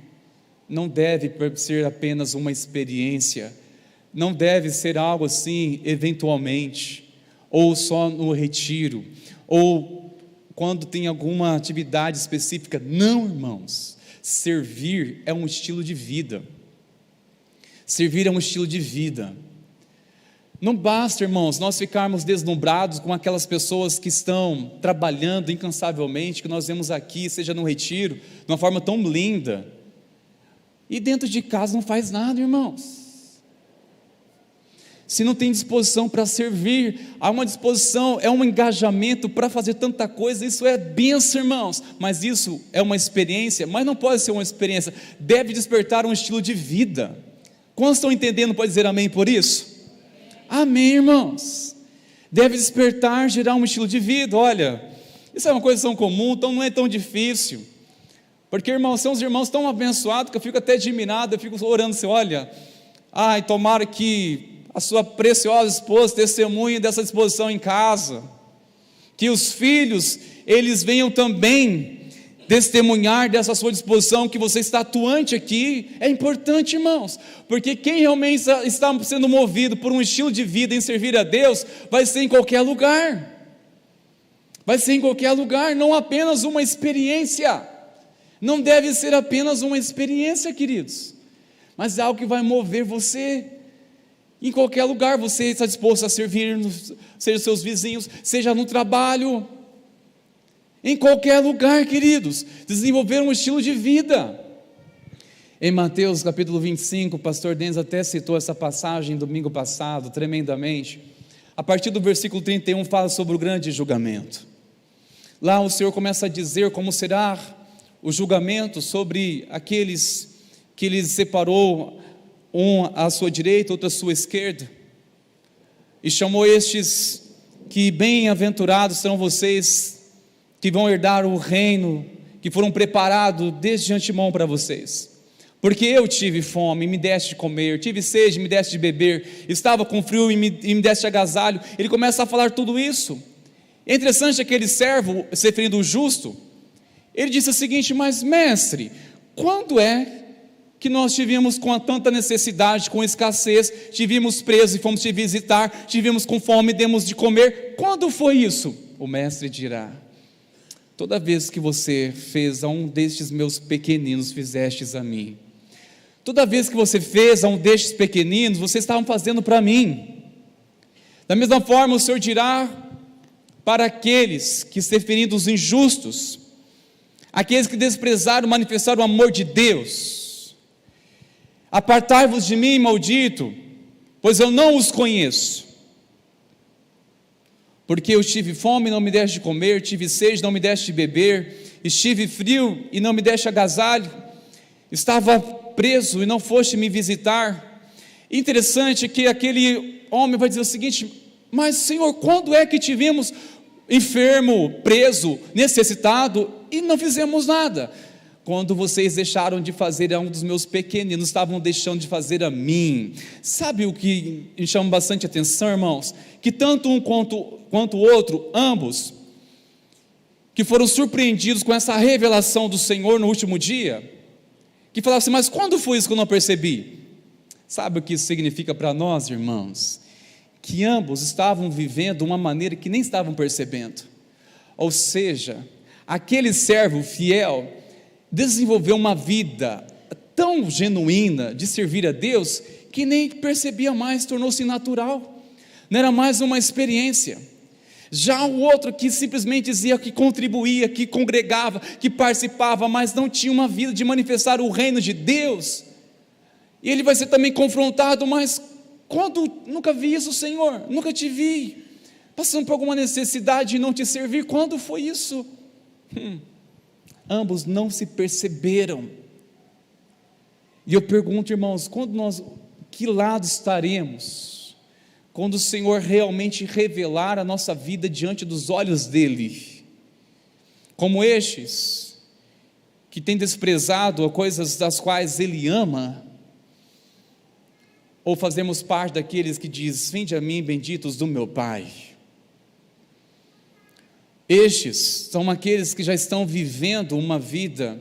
não deve ser apenas uma experiência, não deve ser algo assim, eventualmente, ou só no retiro, ou quando tem alguma atividade específica. Não, irmãos, servir é um estilo de vida. Servir é um estilo de vida. Não basta, irmãos, nós ficarmos deslumbrados com aquelas pessoas que estão trabalhando incansavelmente, que nós vemos aqui, seja no retiro, de uma forma tão linda, e dentro de casa não faz nada, irmãos. Se não tem disposição para servir, há uma disposição, é um engajamento para fazer tanta coisa, isso é bênção, irmãos, mas isso é uma experiência, mas não pode ser uma experiência, deve despertar um estilo de vida. Quantos estão entendendo? Pode dizer amém por isso? Amém, irmãos. Deve despertar, gerar um estilo de vida. Olha, isso é uma coisa tão comum, então não é tão difícil, porque, irmãos, são os irmãos tão abençoados, que eu fico até admirado, eu fico orando assim, olha, ai, tomara que a sua preciosa esposa testemunhe dessa disposição em casa, que os filhos, eles venham também testemunhar dessa sua disposição, que você está atuante aqui. É importante, irmãos, porque quem realmente está sendo movido por um estilo de vida em servir a Deus, vai ser em qualquer lugar, vai ser em qualquer lugar, não apenas uma experiência, não deve ser apenas uma experiência, queridos, mas é algo que vai mover você, em qualquer lugar. Você está disposto a servir, seja seus vizinhos, seja no trabalho, em qualquer lugar, queridos, desenvolver um estilo de vida. Em Mateus capítulo 25, o pastor Denis até citou essa passagem domingo passado, tremendamente. A partir do versículo 31 fala sobre o grande julgamento. Lá o Senhor começa a dizer como será o julgamento sobre aqueles que Ele separou, um à sua direita, outro à sua esquerda, e chamou estes que bem-aventurados serão vocês, que vão herdar o reino, que foram preparados desde antemão para vocês, porque eu tive fome e me deste de comer, tive sede e me deste de beber, estava com frio e me deste agasalho. Ele começa a falar tudo isso. É interessante aquele servo, se referindo ao justo, ele disse o seguinte, mas mestre, quando é que nós tivemos com tanta necessidade, com escassez, tivemos presos e fomos te visitar, tivemos com fome e demos de comer? Quando foi isso? O mestre dirá, toda vez que você fez a um destes meus pequeninos, fizestes a mim. Toda vez que você fez a um destes pequeninos, vocês estavam fazendo para mim. Da mesma forma o Senhor dirá para aqueles que se referindo aos injustos, aqueles que desprezaram, manifestaram o amor de Deus, apartai-vos de mim, maldito, pois eu não os conheço. Porque eu tive fome e não me deste de comer, tive sede e não me deste de beber, estive frio e não me deste agasalho, estava preso e não foste me visitar. Interessante que aquele homem vai dizer o seguinte, mas Senhor, quando é que tivemos enfermo, preso, necessitado e não fizemos nada? Quando vocês deixaram de fazer a um dos meus pequeninos, estavam deixando de fazer a mim. Sabe o que me chama bastante atenção, irmãos? Que tanto um quanto o outro, ambos, que foram surpreendidos com essa revelação do Senhor no último dia, que falavam assim, mas quando foi isso que eu não percebi? Sabe o que isso significa para nós, irmãos? Que ambos estavam vivendo de uma maneira que nem estavam percebendo. Ou seja, aquele servo fiel desenvolveu uma vida tão genuína de servir a Deus, que nem percebia mais, tornou-se natural, não era mais uma experiência. Já o outro que simplesmente dizia que contribuía, que congregava, que participava, mas não tinha uma vida de manifestar o reino de Deus, e ele vai ser também confrontado, mas quando? Nunca vi isso, Senhor, nunca te vi, passando por alguma necessidade de não te servir, quando foi isso? Ambos não se perceberam. E eu pergunto, irmãos, que lado estaremos quando o Senhor realmente revelar a nossa vida diante dos olhos dele? Como estes que têm desprezado as coisas das quais ele ama, ou fazemos parte daqueles que diz: vinde a mim, benditos do meu Pai? Estes são aqueles que já estão vivendo uma vida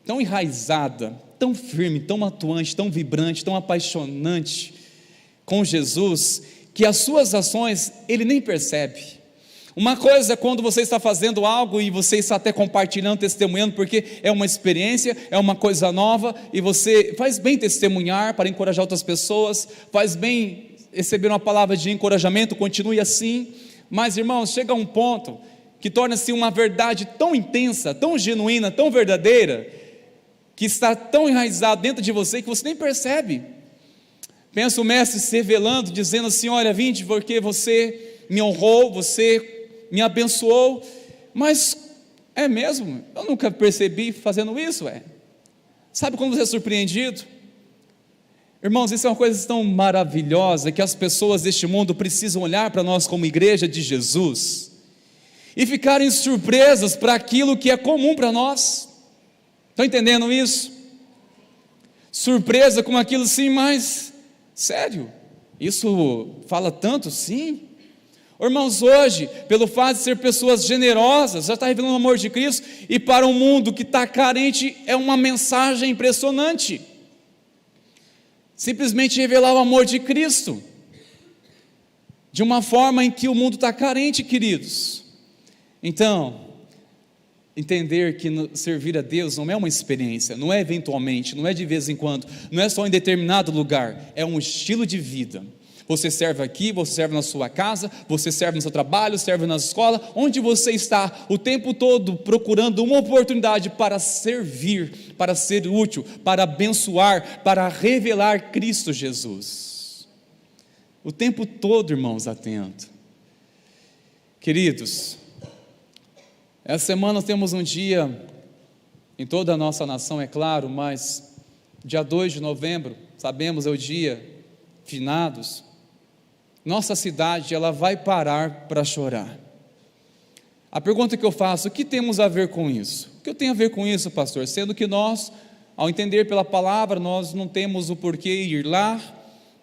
tão enraizada, tão firme, tão atuante, tão vibrante, tão apaixonante com Jesus, que as suas ações ele nem percebe. Uma coisa é quando você está fazendo algo e você está até compartilhando, testemunhando, porque é uma experiência, é uma coisa nova, e você faz bem testemunhar para encorajar outras pessoas, faz bem receber uma palavra de encorajamento, continue assim. Mas, irmãos, chega a um ponto que torna-se uma verdade tão intensa, tão genuína, tão verdadeira, que está tão enraizado dentro de você que você nem percebe. Pensa o mestre se revelando, dizendo assim: olha, vinde porque você me honrou, você me abençoou. Mas é mesmo? Eu nunca percebi fazendo isso. Sabe quando você é surpreendido? Irmãos, isso é uma coisa tão maravilhosa, que as pessoas deste mundo precisam olhar para nós como igreja de Jesus e ficarem surpresas para aquilo que é comum para nós. Estão entendendo isso? Surpresa com aquilo, sim, mas sério, isso fala tanto, sim. Irmãos, hoje, pelo fato de ser pessoas generosas, já está revelando o amor de Cristo, e para um mundo que está carente, é uma mensagem impressionante. Simplesmente revelar o amor de Cristo, de uma forma em que o mundo está carente, queridos. Então, entender que servir a Deus não é uma experiência, não é eventualmente, não é de vez em quando, não é só em determinado lugar, é um estilo de vida. Você serve aqui, você serve na sua casa, você serve no seu trabalho, serve na escola, onde você está o tempo todo procurando uma oportunidade para servir, para ser útil, para abençoar, para revelar Cristo Jesus. O tempo todo, irmãos, atento. Queridos, essa semana nós temos um dia, em toda a nossa nação, é claro, mas dia 2 de novembro, sabemos, é o dia finados. Nossa cidade, ela vai parar para chorar. A pergunta que eu faço: o que temos a ver com isso? O que eu tenho a ver com isso, pastor? Sendo que nós, ao entender pela palavra, nós não temos o porquê ir lá.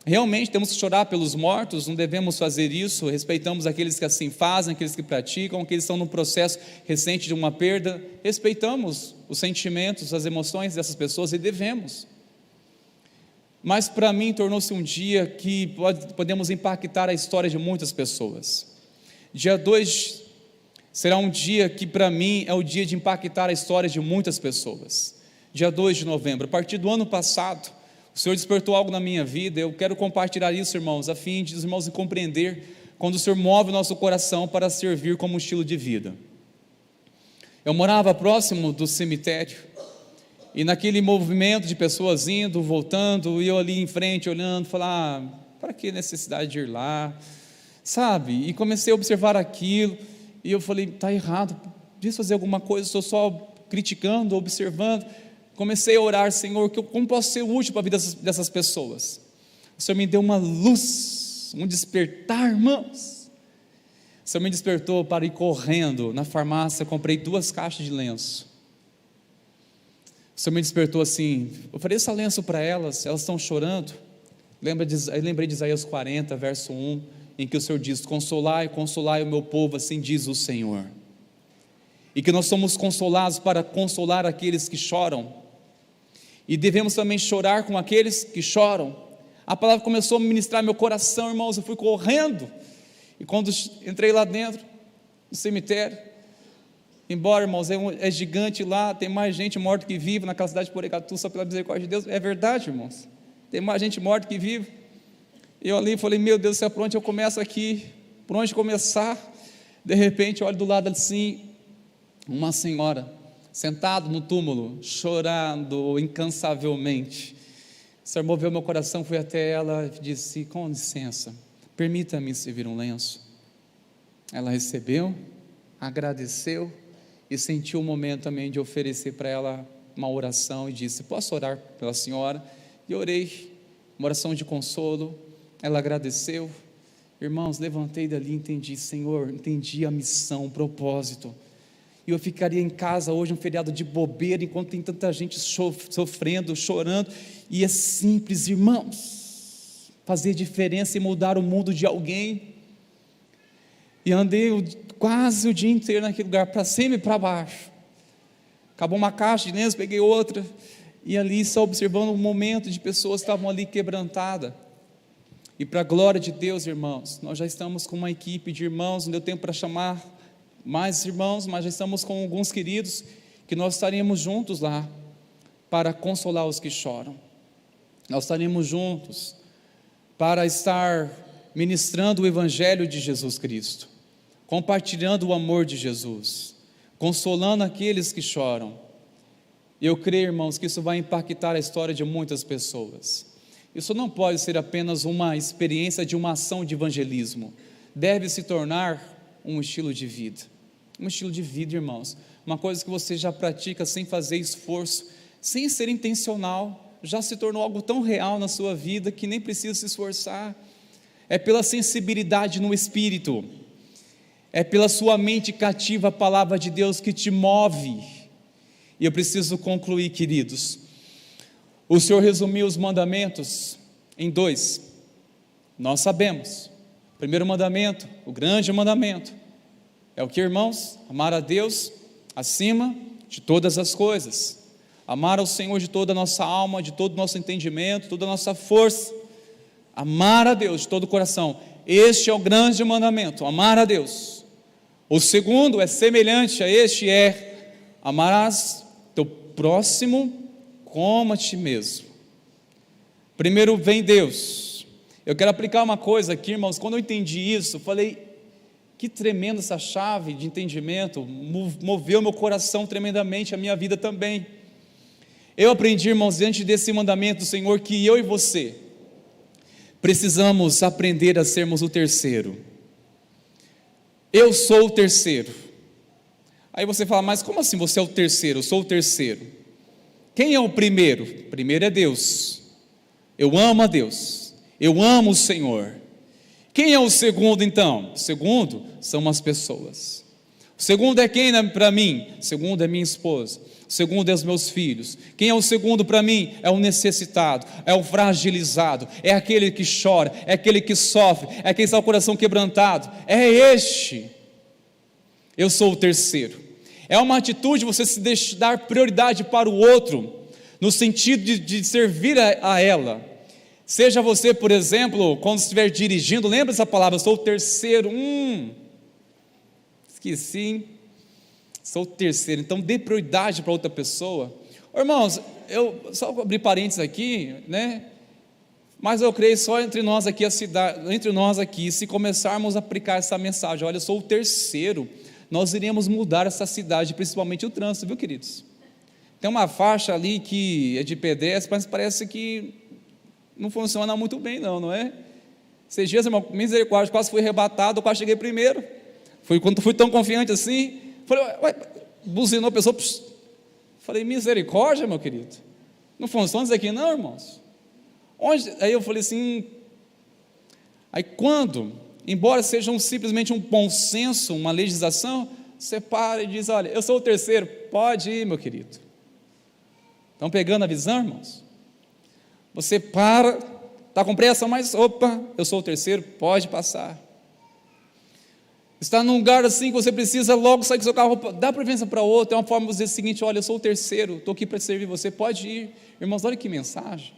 Realmente temos que chorar pelos mortos, não devemos fazer isso. Respeitamos aqueles que assim fazem, aqueles que praticam, aqueles que estão no processo recente de uma perda. Respeitamos os sentimentos, as emoções dessas pessoas, e devemos. Mas para mim tornou-se um dia que podemos impactar a história de muitas pessoas. Dia 2 será um dia que para mim é o dia de impactar a história de muitas pessoas. Dia 2 de novembro, a partir do ano passado, o Senhor despertou algo na minha vida. Eu quero compartilhar isso, irmãos, a fim de os irmãos compreender quando o Senhor move o nosso coração para servir como estilo de vida. Eu morava próximo do cemitério, e naquele movimento de pessoas indo, voltando, e eu ali em frente olhando, falar: para que necessidade de ir lá, sabe? E comecei a observar aquilo, e eu falei: está errado, preciso fazer alguma coisa, estou só criticando, observando. Comecei a orar: Senhor, como posso ser útil para a vida dessas pessoas? O Senhor me deu uma luz, um despertar, irmãos. O Senhor me despertou para ir correndo na farmácia, comprei 2 caixas de lenço. O Senhor me despertou assim: ofereça lenço para elas estão chorando. Lembrei de Isaías 40, verso 1, em que o Senhor diz: consolai, consolai o meu povo, assim diz o Senhor. E que nós somos consolados para consolar aqueles que choram, e devemos também chorar com aqueles que choram. A palavra começou a ministrar meu coração, irmãos. Eu fui correndo, e quando entrei lá dentro do cemitério, Embora, irmãos, é gigante lá, tem mais gente morta que viva naquela cidade de Porecatu, só pela misericórdia de Deus. É verdade, irmãos, tem mais gente morta que viva. Eu ali falei, meu Deus do céu, por onde eu começo aqui? Por onde começar? De repente, olho do lado assim, uma senhora, sentada no túmulo, chorando incansavelmente. O Senhor moveu meu coração, fui até ela e disse, com licença, permita-me servir um lenço. Ela recebeu, agradeceu, e sentiu o momento também de oferecer para ela uma oração, e disse, posso orar pela senhora? E orei, uma oração de consolo. Ela agradeceu. Irmãos, levantei dali e entendi, Senhor, entendi a missão, o propósito, e eu ficaria em casa hoje, um feriado de bobeira, enquanto tem tanta gente sofrendo, chorando, e é simples, irmãos, fazer diferença e mudar o mundo de alguém. E andei quase o dia inteiro naquele lugar, para cima e para baixo. Acabou uma caixa de lenço, peguei outra, e ali só observando um momento de pessoas que estavam ali quebrantadas. E para a glória de Deus, irmãos, nós já estamos com uma equipe de irmãos, não deu tempo para chamar mais irmãos, mas já estamos com alguns queridos, que nós estaremos juntos lá, para consolar os que choram. Nós estaremos juntos, para estar ministrando o Evangelho de Jesus Cristo, compartilhando o amor de Jesus, consolando aqueles que choram. E eu creio, irmãos, que isso vai impactar a história de muitas pessoas. Isso não pode ser apenas uma experiência de uma ação de evangelismo, deve se tornar um estilo de vida. Um estilo de vida, irmãos, uma coisa que você já pratica sem fazer esforço, sem ser intencional, já se tornou algo tão real na sua vida que nem precisa se esforçar. É pela sensibilidade no Espírito, é pela sua mente cativa a palavra de Deus que te move. E eu preciso concluir, queridos. O Senhor resumiu os mandamentos em 2. Nós sabemos. O primeiro mandamento, o grande mandamento, é o que, irmãos? Amar a Deus acima de todas as coisas. Amar ao Senhor de toda a nossa alma, de todo o nosso entendimento, toda a nossa força. Amar a Deus de todo o coração. Este é o grande mandamento, amar a Deus. O segundo é semelhante a este, é amarás teu próximo como a ti mesmo. Primeiro vem Deus. Eu quero aplicar uma coisa aqui, irmãos. Quando eu entendi isso, falei, que tremenda essa chave de entendimento, moveu meu coração tremendamente, a minha vida também. Eu aprendi, irmãos, diante desse mandamento do Senhor, que eu e você precisamos aprender a sermos o terceiro. Eu sou o terceiro. Aí você fala, mas como assim você é o terceiro? Eu sou o terceiro. Quem é o primeiro? O primeiro é Deus. Eu amo a Deus, eu amo o Senhor. Quem é o segundo então? O segundo são as pessoas. O segundo é quem para mim? O segundo é minha esposa. O segundo é os meus filhos. Quem é o segundo para mim? É o necessitado, é o fragilizado, é aquele que chora, é aquele que sofre, é aquele que está com o coração quebrantado. É este. Eu sou o terceiro. É uma atitude você se dar prioridade para o outro, no sentido de servir a ela. Seja você, por exemplo, quando estiver dirigindo, lembra essa palavra, eu sou o terceiro. Esqueci, hein? Sou o terceiro, então dê prioridade para outra pessoa. Irmãos, eu só abrir parênteses aqui, né? Mas eu creio só entre nós aqui, se começarmos a aplicar essa mensagem, olha, eu sou o terceiro, nós iremos mudar essa cidade, principalmente o trânsito, viu, queridos? Tem uma faixa ali que é de pedestre, mas parece que não funciona muito bem, não é? Esses dias, irmão, misericórdia, quase fui arrebatado, quase cheguei primeiro. Quando fui tão confiante assim, falei, ué, buzinou a pessoa, falei, misericórdia, meu querido, não funciona isso aqui não, irmãos? Aí eu falei assim, aí quando, embora seja simplesmente um bom senso, uma legislação, você para e diz, olha, eu sou o terceiro, pode ir, meu querido. Estão pegando a visão, irmãos? Você para, está com pressa, mas opa, eu sou o terceiro, pode passar. Está num lugar assim que você precisa logo sair com o seu carro, dá preferência para outro, é uma forma de dizer o seguinte, olha, eu sou o terceiro, estou aqui para servir você, pode ir. Irmãos, olha que mensagem.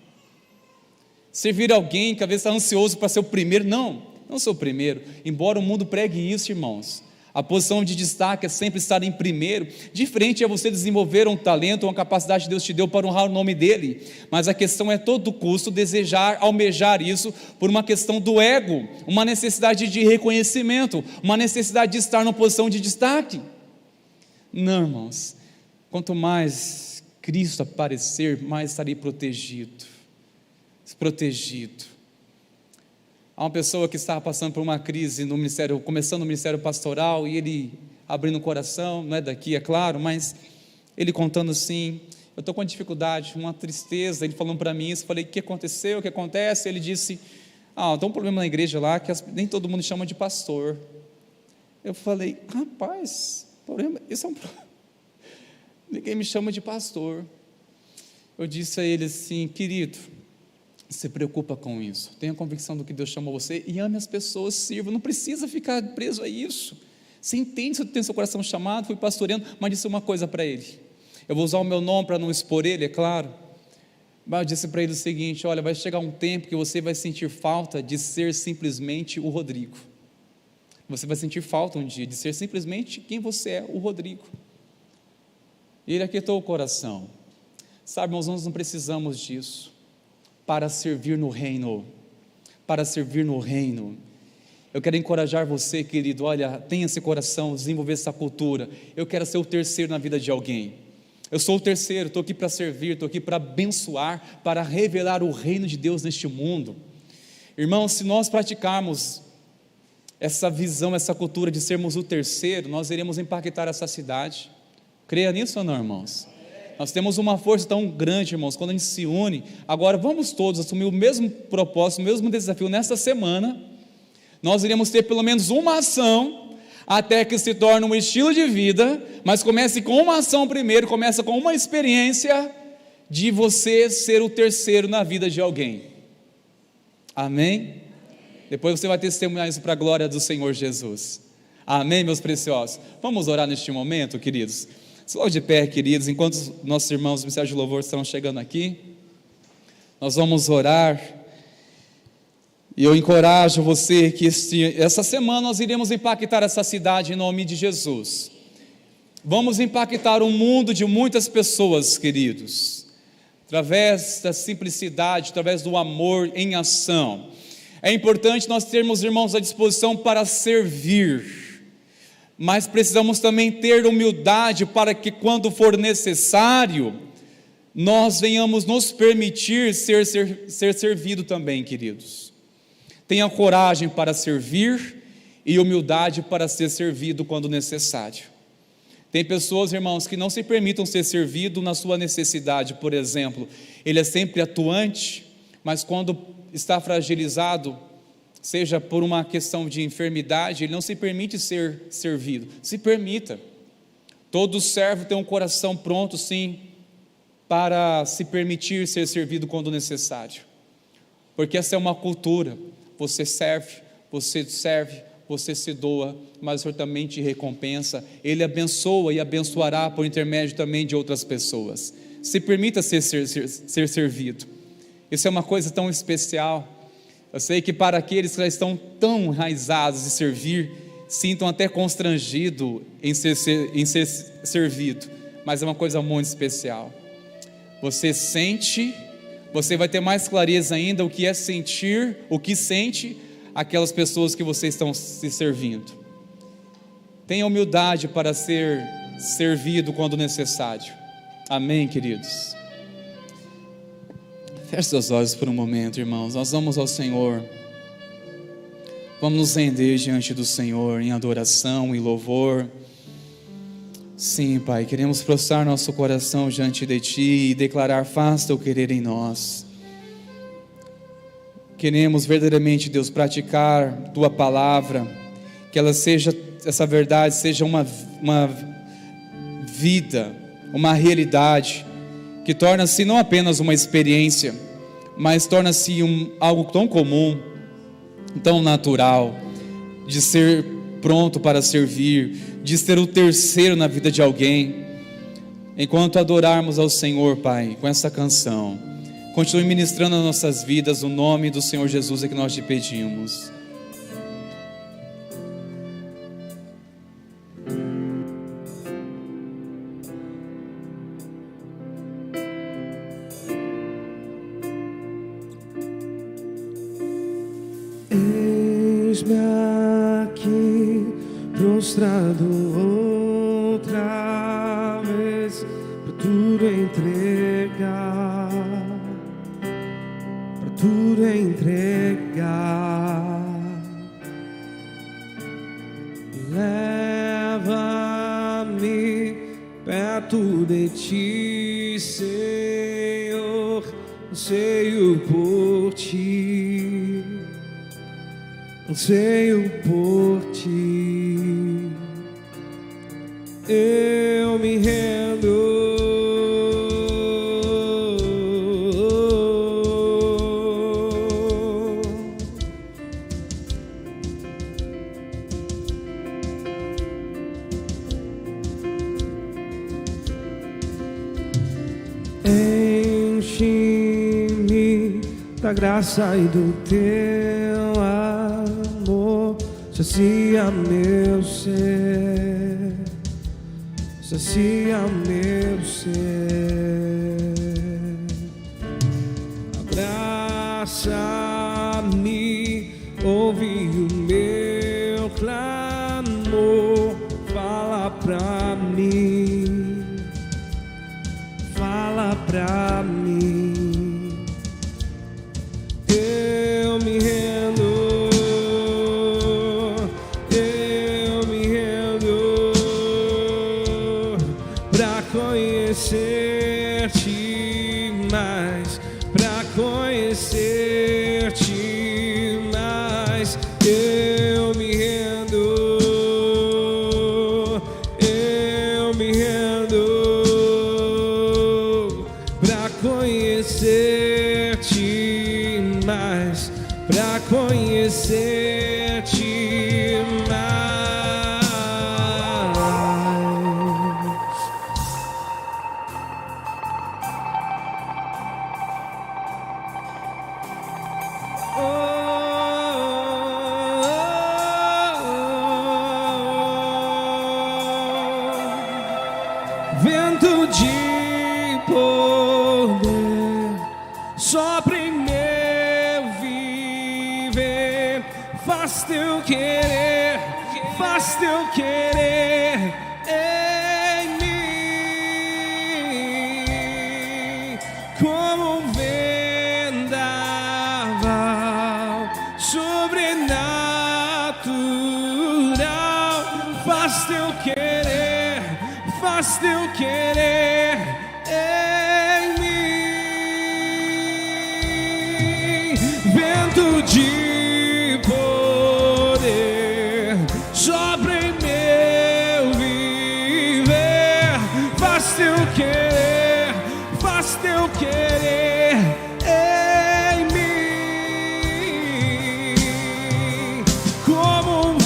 Servir alguém que às vezes está ansioso para ser o primeiro, não sou o primeiro, embora o mundo pregue isso, irmãos. A posição de destaque é sempre estar em primeiro. Diferente é você desenvolver um talento, uma capacidade que Deus te deu para honrar o nome dEle. Mas a questão é, a todo custo, desejar, almejar isso por uma questão do ego, uma necessidade de reconhecimento, uma necessidade de estar numa posição de destaque. Não, irmãos, quanto mais Cristo aparecer, mais estarei protegido. Há uma pessoa que estava passando por uma crise no ministério, começando o ministério pastoral, e ele abrindo o coração, não é daqui, é claro, mas ele contando assim: eu estou com uma dificuldade, uma tristeza. Ele falando para mim isso, falei: o que aconteceu, o que acontece? Ele disse: tem um problema na igreja lá, que nem todo mundo chama de pastor. Eu falei: rapaz, isso é um problema, ninguém me chama de pastor. Eu disse a ele assim: querido, se preocupa com isso, tenha convicção do que Deus chamou você e ame as pessoas, sirva, não precisa ficar preso a isso. Você entende, se tem seu coração chamado, fui pastoreando, mas disse uma coisa para ele, eu vou usar o meu nome para não expor ele, é claro, mas eu disse para ele o seguinte: olha, vai chegar um tempo que você vai sentir falta de ser simplesmente o Rodrigo, você vai sentir falta um dia de ser simplesmente quem você é, o Rodrigo. E ele aquietou o coração. Sabe, irmãos, nós não precisamos disso para servir no reino, eu quero encorajar você, querido, olha, tenha esse coração, desenvolver essa cultura. Eu quero ser o terceiro na vida de alguém, eu sou o terceiro, estou aqui para servir, estou aqui para abençoar, para revelar o reino de Deus neste mundo. Irmãos, se nós praticarmos essa visão, essa cultura de sermos o terceiro, nós iremos impactar essa cidade. Creia nisso ou não, irmãos? Nós temos uma força tão grande, irmãos, quando a gente se une. Agora vamos todos assumir o mesmo propósito, o mesmo desafio. Nesta semana nós iremos ter pelo menos uma ação, até que se torne um estilo de vida, mas comece com uma ação primeiro, começa com uma experiência de você ser o terceiro na vida de alguém. Amém? Depois você vai testemunhar isso para a glória do Senhor Jesus. Amém, meus preciosos? Vamos orar neste momento, queridos? Logo de pé, queridos, enquanto nossos irmãos do Ministério de Louvor estão chegando aqui, nós vamos orar, e eu encorajo você que essa semana nós iremos impactar essa cidade em nome de Jesus. Vamos impactar o mundo de muitas pessoas, queridos, através da simplicidade, através do amor em ação. É importante nós termos, irmãos, à disposição para servir, mas precisamos também ter humildade para que, quando for necessário, nós venhamos nos permitir ser servido também, queridos. Tenha coragem para servir e humildade para ser servido quando necessário. Tem pessoas, irmãos, que não se permitam ser servido na sua necessidade. Por exemplo, ele é sempre atuante, mas quando está fragilizado, seja por uma questão de enfermidade, ele não se permite ser servido. Se permita. Todo servo tem um coração pronto, sim, para se permitir ser servido quando necessário, porque essa é uma cultura. Você serve, você se doa, mas o Senhor também te recompensa. Ele abençoa e abençoará por intermédio também de outras pessoas. Se permita ser servido. Isso é uma coisa tão especial. Eu sei que para aqueles que já estão tão enraizados em servir, sintam até constrangido em ser servido, mas é uma coisa muito especial. Você sente, você vai ter mais clareza ainda o que é sentir, o que sente aquelas pessoas que vocês estão se servindo. Tenha humildade para ser servido quando necessário. Amém, queridos? Feche seus olhos por um momento, irmãos. Nós vamos ao Senhor. Vamos nos render diante do Senhor em adoração e louvor. Sim, Pai, queremos prostrar nosso coração diante de Ti e declarar: faça Teu querer em nós. Queremos verdadeiramente, Deus, praticar Tua palavra, que ela seja, essa verdade seja uma vida, uma realidade, que torna-se não apenas uma experiência, mas torna-se algo tão comum, tão natural, de ser pronto para servir, de ser o terceiro na vida de alguém. Enquanto adorarmos ao Senhor, Pai, com essa canção, continue ministrando as nossas vidas. No nome do Senhor Jesus é que nós te pedimos. Eis-me aqui, prostrado outra vez, pra tudo entregar, pra tudo entregar. Leva-me perto de ti, Senhor, anseio por ti, anseio por ti. Eu me rendo. Enche-me da graça e do teu amor, sacia meu ser, sacia meu ser. Abraça-me, ouve o meu clamor, fala pra mim, fala pra mim. Eu me rendo, eu me rendo pra conhecer-te mais, pra conhecer-te mais. Eu me rendo, eu me rendo pra conhecer-te mais, pra conhecer-te mais. Vento de poder sopra em meu viver, faz teu querer, faz teu querer em mim, como um vendaval sobrenatural. Faz teu querer, faz teu querer em mim. Vento de poder sopra em meu viver, faz teu querer, faz teu querer em mim, como um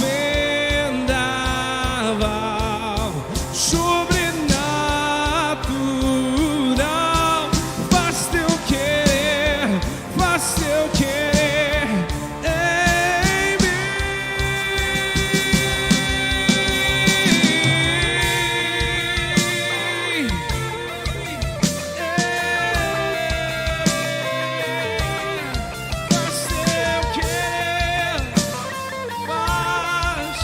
vendaval sobrenatural. Faz teu querer, faz teu querer em mim. Faz teu querer, faz.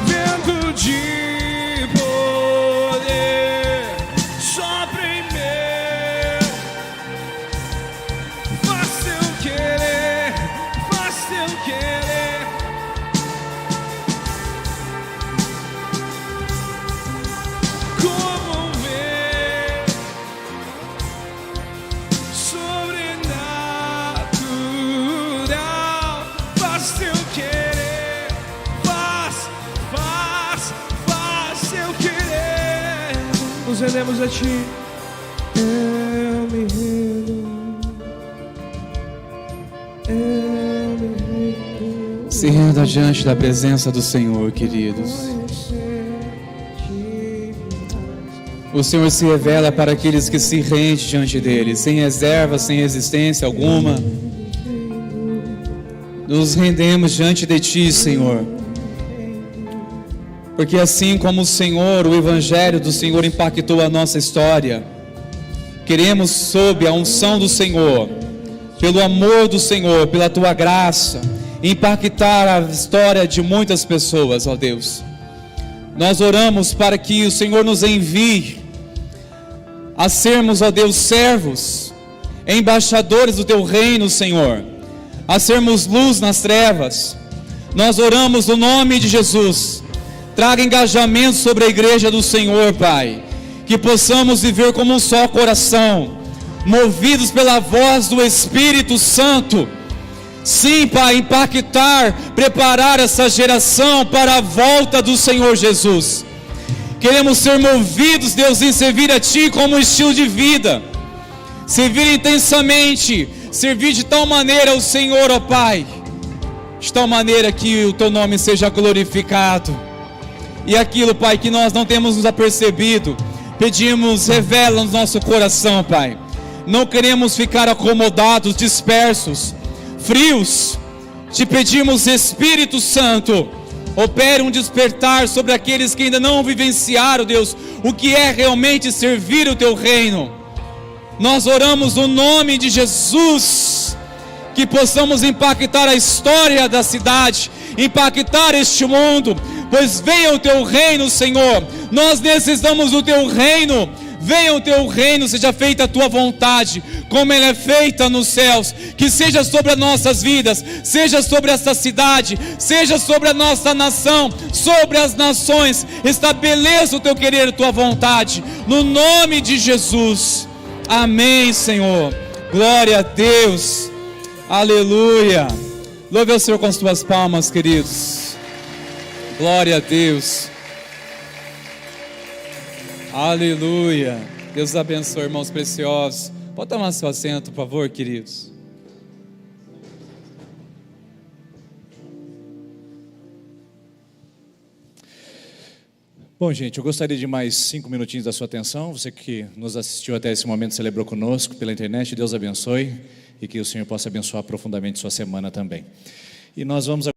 Vento de poder sopra em meu, faz teu querer, faz teu querer. Como um vento sobrenatural, faz teu querer, faz teu querer. Nos rendemos a ti. Eu me rendo, eu me rendo. Se renda diante da presença do Senhor, queridos. O Senhor se revela para aqueles que se rendem diante dele, sem reserva, sem resistência alguma. Nos rendemos diante de ti, Senhor. Porque assim como o Senhor, o Evangelho do Senhor impactou a nossa história, queremos, sob a unção do Senhor, pelo amor do Senhor, pela tua graça, impactar a história de muitas pessoas, ó Deus. Nós oramos para que o Senhor nos envie a sermos, ó Deus, servos, embaixadores do teu reino, Senhor, a sermos luz nas trevas. Nós oramos no nome de Jesus. Traga engajamento sobre a igreja do Senhor, Pai, que possamos viver como um só coração, movidos pela voz do Espírito Santo. Sim, Pai, impactar, preparar essa geração para a volta do Senhor Jesus. Queremos ser movidos, Deus, em servir a Ti como um estilo de vida, servir intensamente, servir de tal maneira ao Senhor, ó Pai, de tal maneira que o Teu nome seja glorificado. E aquilo, Pai, que nós não temos nos apercebido, pedimos, revela no nosso coração, Pai. Não queremos ficar acomodados, dispersos, frios. Te pedimos, Espírito Santo, opere um despertar sobre aqueles que ainda não vivenciaram, Deus, o que é realmente servir o Teu reino. Nós oramos no nome de Jesus, que possamos impactar a história da cidade, impactar este mundo, pois venha o Teu reino, Senhor. Nós necessitamos do Teu reino. Venha o Teu reino, seja feita a Tua vontade, como ela é feita nos céus. Que seja sobre as nossas vidas, seja sobre esta cidade, seja sobre a nossa nação, sobre as nações. Estabeleça o Teu querer, a Tua vontade, no nome de Jesus. Amém, Senhor. Glória a Deus. Aleluia. Louve ao Senhor com as tuas palmas, queridos. Glória a Deus. Aleluia. Deus abençoe, irmãos preciosos. Pode tomar seu assento, por favor, queridos. Bom, gente, eu gostaria de mais 5 minutinhos da sua atenção. Você que nos assistiu até esse momento, celebrou conosco pela internet. Deus abençoe e que o Senhor possa abençoar profundamente sua semana também. E nós vamos